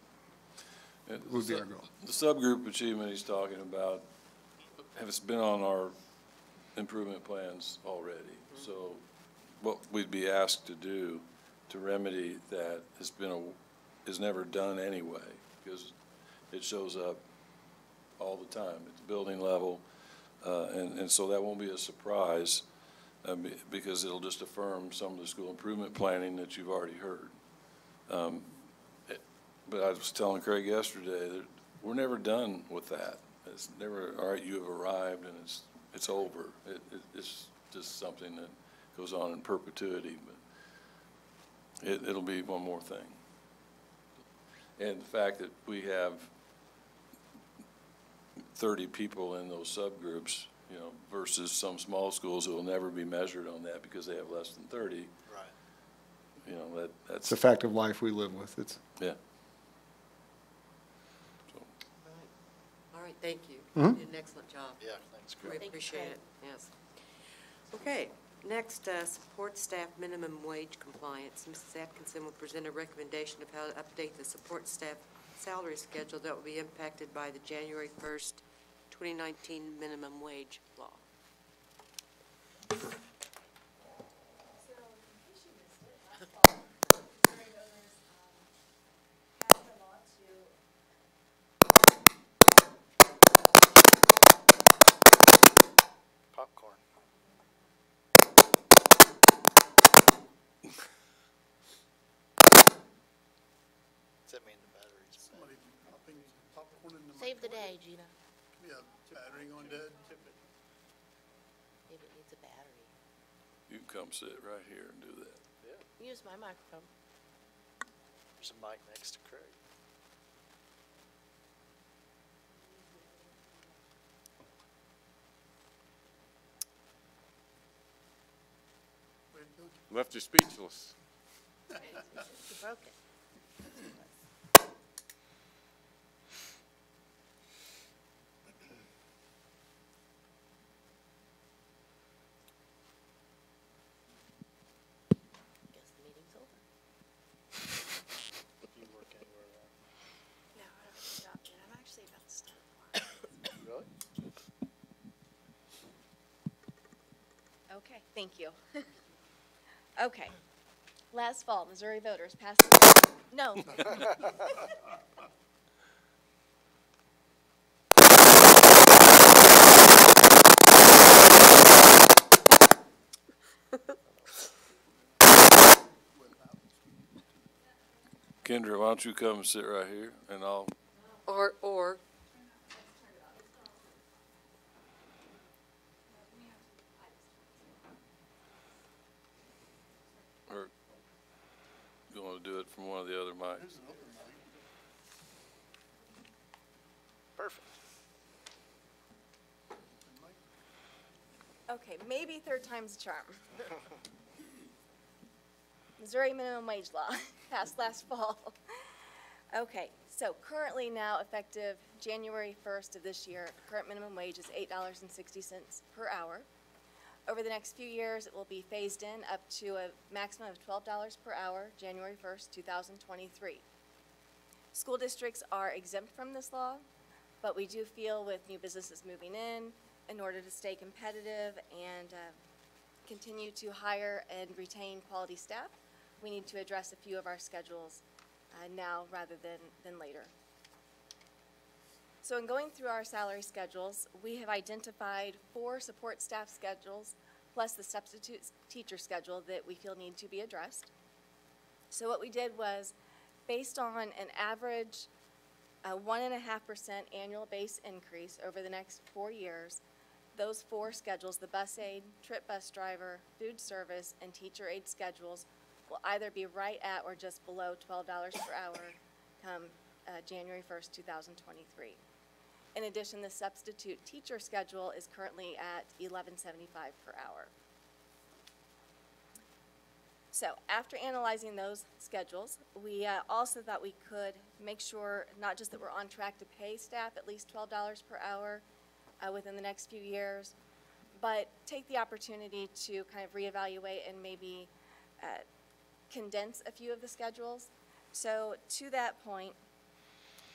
it. Would be our goal. The subgroup achievement he's talking about has been on our improvement plans already. So what we'd be asked to do to remedy that is never done anyway, because it shows up all the time at the building level, and so that won't be a surprise, because it'll just affirm some of the school improvement planning that you've already heard. But I was telling Craig yesterday that we're never done with that. It's never, all right, you have arrived and it's over. It's just something that goes on in perpetuity, but it'll be one more thing. And the fact that we have 30 people in those subgroups, you know, versus some small schools who will never be measured on that because they have less than 30. Right. You know, that's It's a fact of life we live with. yeah. All right, thank you. Mhm. You did an excellent job. Yeah, thanks, Craig. We appreciate it, yes. Okay, next, support staff minimum wage compliance. Mrs. Atkinson will present a recommendation of how to update the support staff salary schedule that will be impacted by the January 1st, 2019 minimum wage law. Popcorn. Does that mean the battery's bad? Somebody popping popcorn in the Save the microwave? day, Gina. Yeah, battery going dead. If it needs a battery. You can come sit right here and do that. Use my microphone. There's a mic next to Craig. Left you speechless. You broke it. Guess the meeting's over. You work anywhere else? No, I don't stop yet. I'm actually about to start. Really? Okay, thank you. Okay. Last fall, Missouri voters passed. No. Kendra, why don't you come and sit right here, and I'll, Or, or you want to do it from one of the other mics? Perfect. Okay, maybe third time's a charm. Missouri minimum wage law passed last fall. Okay, so currently now effective January 1st of this year, current minimum wage is $8.60 per hour. Over the next few years, it will be phased in up to a maximum of $12 per hour, January 1st, 2023. School districts are exempt from this law, but we do feel with new businesses moving in order to stay competitive and continue to hire and retain quality staff, we need to address a few of our schedules now rather than later. So in going through our salary schedules, we have identified 4 support staff schedules plus the substitute teacher schedule that we feel need to be addressed. So what we did was, based on an average 1.5% annual base increase over the next 4 years, those 4 schedules, the bus aide, trip bus driver, food service, and teacher aide schedules, will either be right at or just below $12 per hour come January 1st, 2023. In addition, the substitute teacher schedule is currently at $11.75 per hour. So after analyzing those schedules, we also thought we could make sure not just that we're on track to pay staff at least $12 per hour within the next few years, but take the opportunity to kind of reevaluate and maybe condense a few of the schedules. So to that point,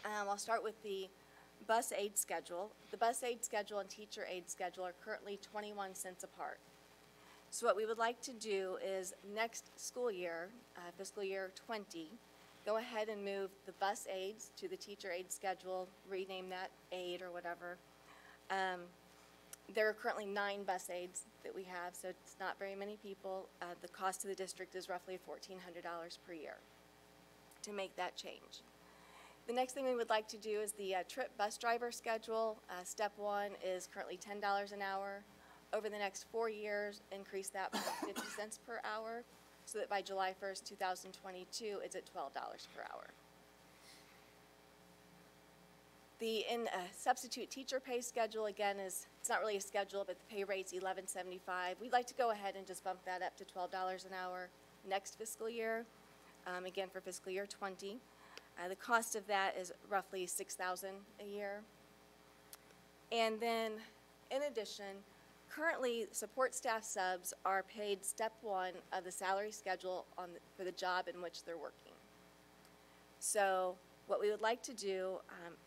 I'll start with the bus aide schedule. The bus aide schedule and teacher aide schedule are currently 21 cents apart. So what we would like to do is next school year, fiscal year 20, go ahead and move the bus aides to the teacher aide schedule, rename that aide or whatever. There are currently 9 bus aides that we have, so it's not very many people. The cost to the district is roughly $1,400 per year to make that change. The next thing we would like to do is the trip bus driver schedule. Step 1 is currently $10 an hour. Over the next 4 years, increase that by 50 cents per hour, so that by July 1st, 2022, it's at $12 per hour. The substitute teacher pay schedule, again, it's not really a schedule, but the pay rate's $11.75. We'd like to go ahead and just bump that up to $12 an hour next fiscal year, again for fiscal year 20. The cost of that is roughly $6,000 a year. And then, in addition, currently support staff subs are paid step 1 of the salary schedule for the job in which they're working. So what we would like to do,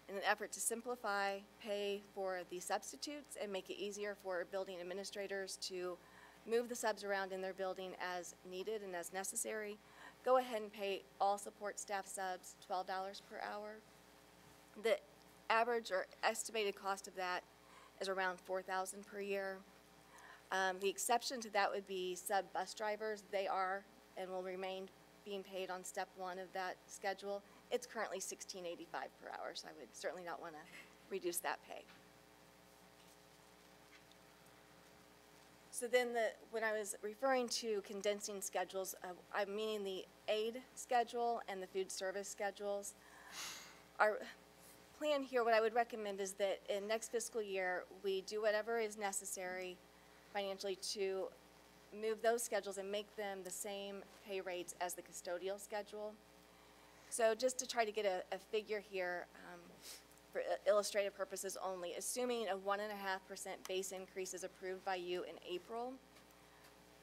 in an effort to simplify pay for the substitutes and make it easier for building administrators to move the subs around in their building as needed and as necessary, go ahead and pay all support staff subs $12 per hour. The average or estimated cost of that is around $4,000 per year. The exception to that would be sub bus drivers. They are and will remain being paid on step 1 of that schedule. It's currently $16.85 per hour, so I would certainly not want to reduce that pay. So then when I was referring to condensing schedules, I'm meaning the aide schedule and the food service schedules. Our plan here, what I would recommend is that in next fiscal year, we do whatever is necessary financially to move those schedules and make them the same pay rates as the custodial schedule. So just to try to get a figure here, for illustrative purposes only, assuming a 1.5% base increase is approved by you in April,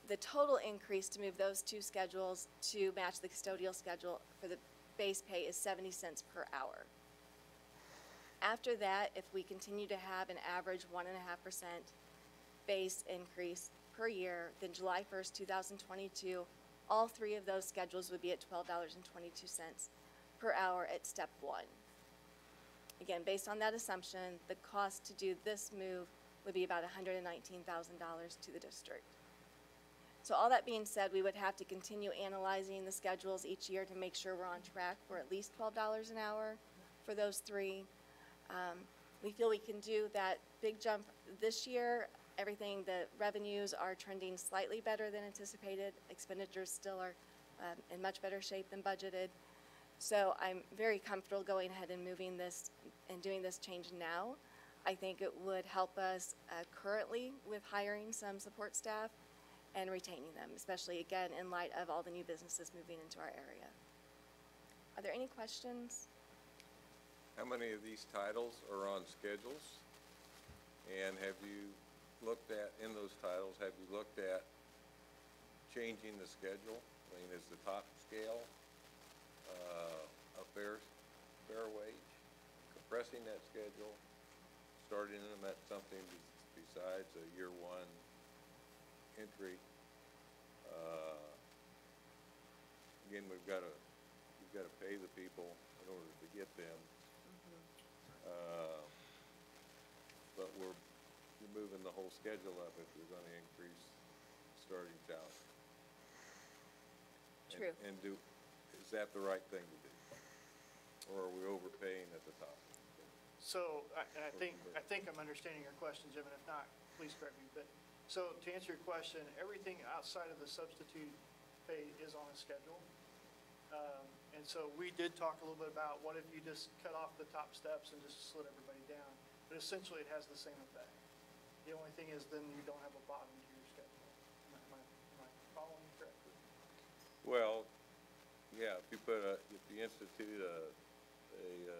the total increase to move those two schedules to match the custodial schedule for the base pay is 70 cents per hour. After that, if we continue to have an average 1.5% base increase per year, then July 1st, 2022, all three of those schedules would be at $12.22 per hour at step one. Again, based on that assumption, the cost to do this move would be about $119,000 to the district. So all that being said, we would have to continue analyzing the schedules each year to make sure we're on track for at least $12 an hour for those three. We feel we can do that big jump this year. Everything, the revenues are trending slightly better than anticipated. Expenditures still are in much better shape than budgeted. So I'm very comfortable going ahead and moving this and doing this change now. I think it would help us currently with hiring some support staff and retaining them, especially again in light of all the new businesses moving into our area. Are there any questions? How many of these titles are on schedules? And have you looked at, in those titles, have you looked at changing the schedule? I mean, is the top scale a fair wage? Compressing that schedule, starting them at something besides a year one entry. Again, you've got to pay the people in order to get them. But you're moving the whole schedule up if you're going to increase starting salary. True. And is that the right thing to do? Or are we overpaying at the top? So I think I'm understanding your question, Jim, and if not, please correct me. But so to answer your question, everything outside of the substitute pay is on a schedule. And so we did talk a little bit about what if you just cut off the top steps and just slid everybody down. But essentially it has the same effect. The only thing is then you don't have a bottom to your schedule. Am I following you correctly? Well, yeah, if you institute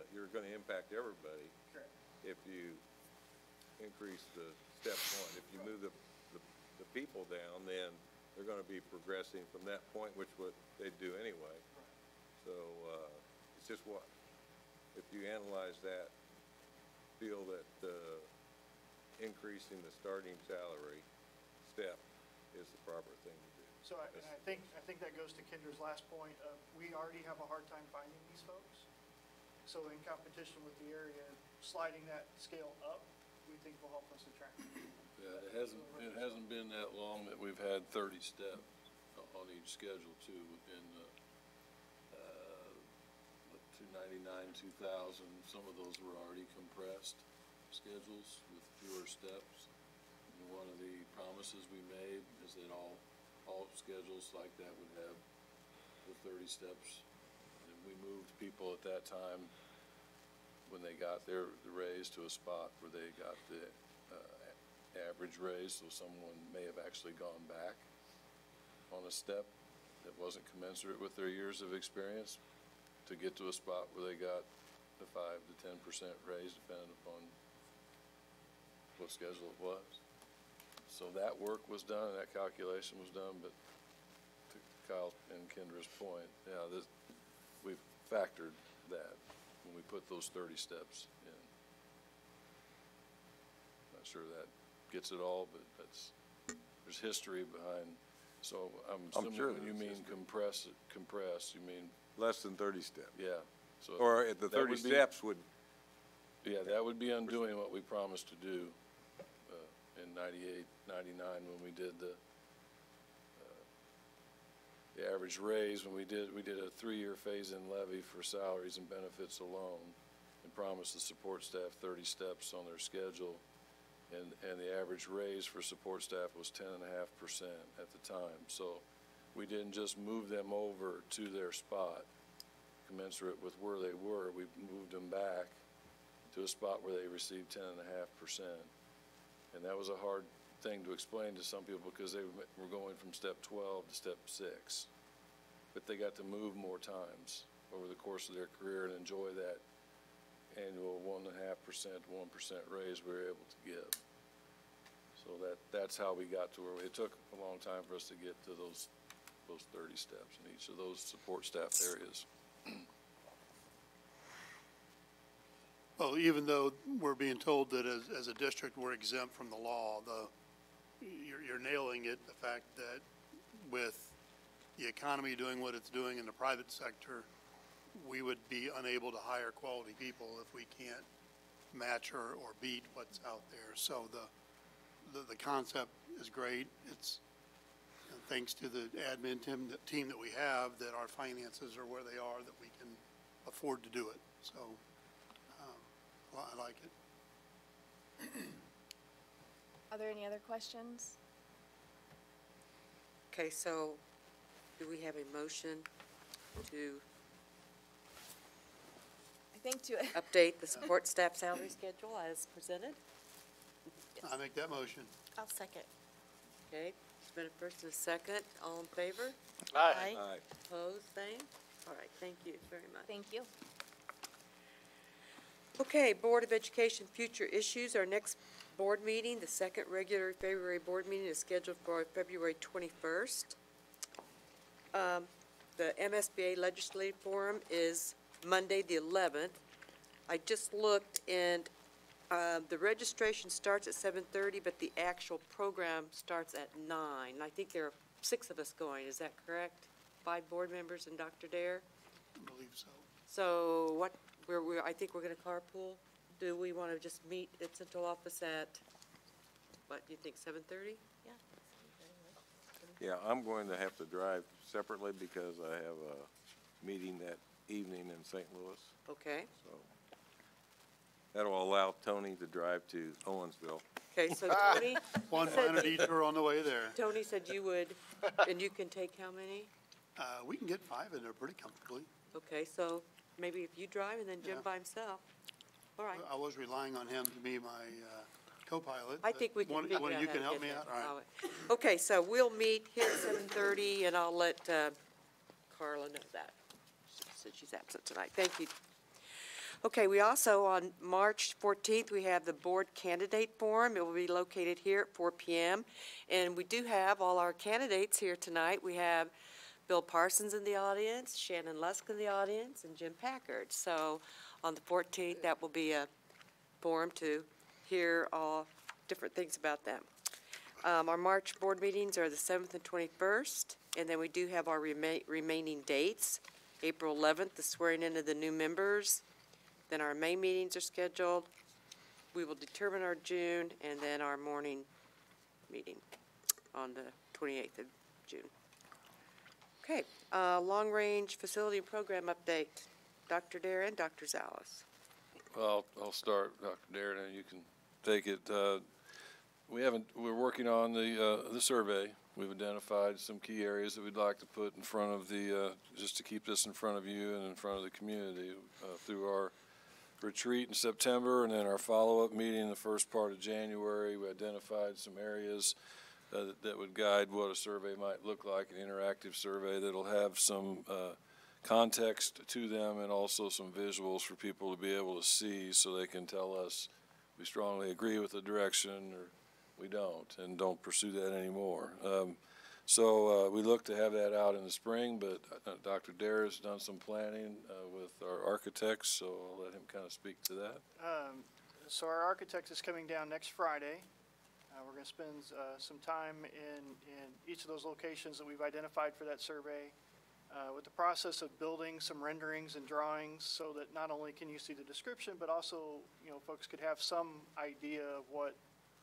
you're going to impact everybody. Correct. If you increase the step one, if you move the people down, then they're going to be progressing from that point, which what they do anyway. Right. So it's just what, if you analyze that, feel that increasing the starting salary step is the proper thing to do. So I think that goes to Kendra's last point of we already have a hard time finding these folks. So in competition with the area, sliding that scale up, we think will help us attract them. Yeah, it hasn't been that long that we've had 30 steps on each schedule too. In 299, 2000, some of those were already compressed schedules with fewer steps. And one of the promises we made is that all schedules like that would have the 30 steps. And we moved people at that time when they got the raise to a spot where they got the average raise, so someone may have actually gone back on a step that wasn't commensurate with their years of experience to get to a spot where they got the 5 to 10% raise depending upon what schedule it was. So that work was done, and that calculation was done, but to Kyle and Kendra's point, yeah, we've factored that when we put those 30 steps in. Not sure that gets it all, but there's history behind. So I'm assuming sure when you mean compress, you mean less than 30 steps. Yeah. So or at the 30 steps would. Yeah, that would be undoing what we promised to do in 98, 99 when we did the average raise. When we did a 3-year phase-in levy for salaries and benefits alone, and promised the support staff 30 steps on their schedule, and the average raise for support staff was 10.5% at the time. So we didn't just move them over to their spot commensurate with where they were. We moved them back to a spot where they received 10.5%. And that was a hard thing to explain to some people because they were going from step 12 to step 6. But they got to move more times over the course of their career and enjoy that annual 1.5%, 1% raise we were able to give. So that's how we got to where it took a long time for us to get to those 30 steps in each of those support staff areas. Well, even though we're being told that as a district we're exempt from the law, you're nailing it, the fact that with the economy doing what it's doing in the private sector, we would be unable to hire quality people if we can't match or beat what's out there. So the concept is great. It's thanks to the admin team that we have that our finances are where they are, that we can afford to do it. So I like it. Are there any other questions? Okay, so do we have a motion to update the support staff salary schedule as presented? Yes. I make that motion. I'll second. Okay, it's been a first and a second. All in favor? Aye. Aye. Opposed, same? All right, thank you very much. Thank you. Okay, Board of Education future issues. Our next board meeting, the second regular February board meeting, is scheduled for February 21st. The MSBA Legislative Forum is Monday, the 11th. I just looked, and the registration starts at 7:30, but the actual program starts at 9. I think there are 6 of us going. Is that correct? 5 board members and Dr. Dare? I believe so. So what, I think we're going to carpool. Do we want to just meet at central office at, what, do you think, 7:30? Yeah. Yeah, I'm going to have to drive separately because I have a meeting that evening in St. Louis. Okay. So that'll allow Tony to drive to Owensville. Okay, so Tony. One minor detour on the way there. Tony said you would, and you can take how many? We can get 5 in there pretty comfortably. Okay, so maybe if you drive and then Jim Yeah. by himself. All right. I was relying on him to be my co-pilot. I think we can figure out One of you how can to help get me there. out? All right. Okay, so we'll meet here at 7:30, and I'll let Carla know that, since she's absent tonight. Thank you. Okay, we also, on March 14th, we have the board candidate forum. It will be located here at 4 p.m. And we do have all our candidates here tonight. We have Bill Parsons in the audience, Shannon Lusk in the audience, and Jim Packard. So on the 14th, that will be a forum to hear all different things about them. Our March board meetings are the 7th and 21st, and then we do have our remaining dates. April 11th, the swearing in of the new members. Then our May meetings are scheduled. We will determine our June, and then our morning meeting on the 28th of June. Okay, long-range facility and program update. Dr. Dare and Dr. Zalas. Well, I'll start, Dr. Darren, and you can take it. We're working on the survey. We've identified some key areas that we'd like to put in front of just to keep this in front of you and in front of the community through our retreat in September, and then our follow-up meeting in the first part of January. We identified some areas that would guide what a survey might look like, an interactive survey that'll have some context to them and also some visuals for people to be able to see so they can tell us we strongly agree with the direction or we don't pursue that anymore. So we look to have that out in the spring, but Dr. Dare has done some planning with our architects, so I'll let him kind of speak to that. So our architect is coming down next Friday. We're going to spend some time in each of those locations that we've identified for that survey with the process of building some renderings and drawings so that not only can you see the description, but also, folks could have some idea of what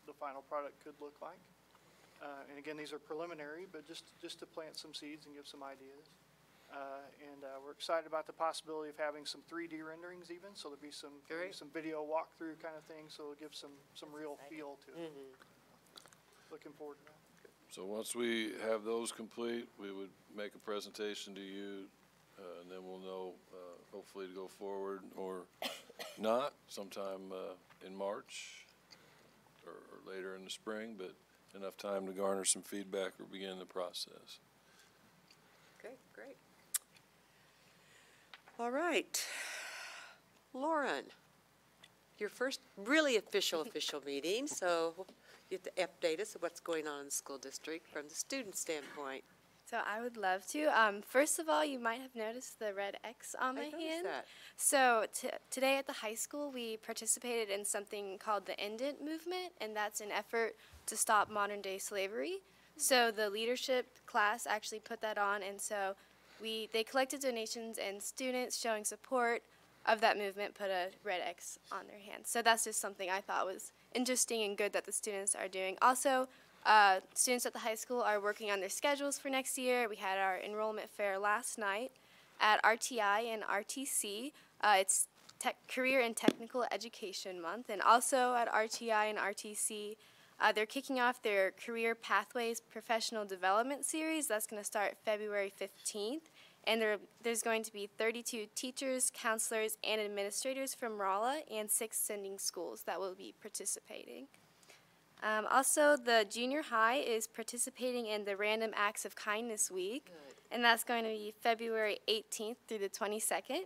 the final product could look like. And again, these are preliminary, but just to plant some seeds and give some ideas. And we're excited about the possibility of having some 3D renderings even, so there'll be some video walkthrough kind of thing, so it'll give some real feel to it. Looking forward to that. So once we have those complete, we would make a presentation to you, and then we'll know hopefully to go forward or not sometime in March or later in the spring. But enough time to garner some feedback or begin the process. Okay, great. All right. Lauren, your first really official meeting, so you have to update us of what's going on in the school district from the student standpoint. So I would love to. First of all, you might have noticed the red X on my hand. That. So today at the high school, we participated in something called the Indent Movement, and that's an effort to stop modern-day slavery. So the leadership class actually put that on, and so they collected donations, and students showing support of that movement put a red X on their hand. So that's just something I thought was interesting and good that the students are doing. Also, students at the high school are working on their schedules for next year. We had our enrollment fair last night at RTI and RTC. It's Career and Technical Education Month. And also at RTI and RTC, they're kicking off their Career Pathways Professional Development Series. That's going to start February 15th. And there's going to be 32 teachers, counselors, and administrators from Rolla and 6 sending schools that will be participating. Also, the junior high is participating in the Random Acts of Kindness Week, and that's going to be February 18th through the 22nd.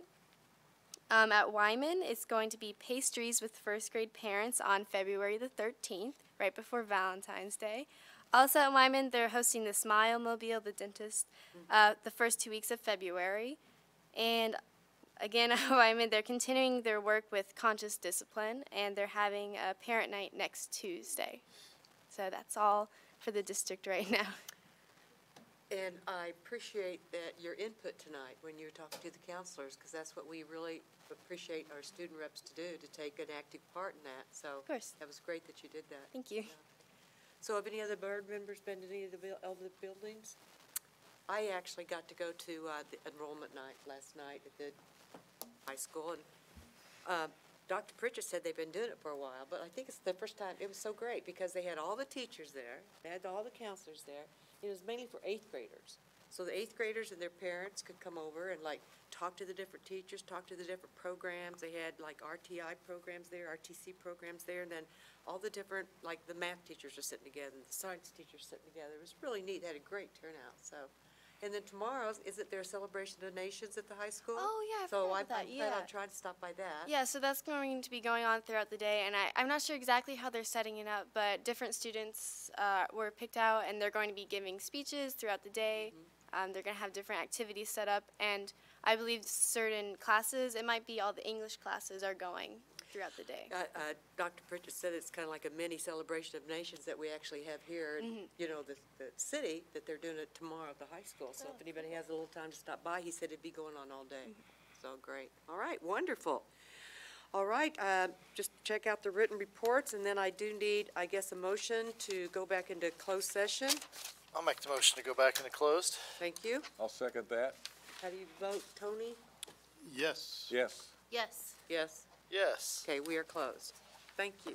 At Wyman, it's going to be pastries with first grade parents on February the 13th, right before Valentine's Day. Also at Wyman, they're hosting the Smile Mobile, the dentist, the first 2 weeks of February. And again, at Wyman, they're continuing their work with conscious discipline, and they're having a parent night next Tuesday. So that's all for the district right now. And I appreciate that your input tonight when you're talking to the counselors, because that's what we really appreciate our student reps to do, to take an active part in that. So of course. That was great that you did that. Thank you. Yeah. So have any other board members been to any of the buildings? I actually got to go to the enrollment night last night at the high school, and Dr. Pritchett said they've been doing it for a while, but I think it's the first time. It was so great because they had all the teachers there, they had all the counselors there. It was mainly for 8th graders. So the 8th graders and their parents could come over and like talk to the different teachers, talk to the different programs. They had like RTI programs there, RTC programs there, and then all the different, like the math teachers are sitting together and the science teachers sitting together. It was really neat. They had a great turnout. So, and then tomorrow, isn't there a celebration of nations at the high school? Oh, yeah, I so forgot I'm about that. glad Yeah. I'll try to stop by that. Yeah, so that's going to be going on throughout the day, and I'm not sure exactly how they're setting it up, but different students were picked out, and they're going to be giving speeches throughout the day. They're going to have different activities set up, and I believe certain classes, it might be all the English classes, are going throughout the day. Dr. Pritchett said it's kind of like a mini celebration of nations that we actually have here in, you know, the city, that they're doing it tomorrow at the high school. So if anybody has a little time to stop by, he said it'd be going on all day. So great. All right, wonderful. All right, just check out the written reports, and then I do need, I guess, a motion to go back into closed session. I'll make the motion to go back into closed. Thank you. I'll second that. How do you vote, Tony? Yes. Yes. Yes. Yes? Yes. Okay, we are closed. Thank you.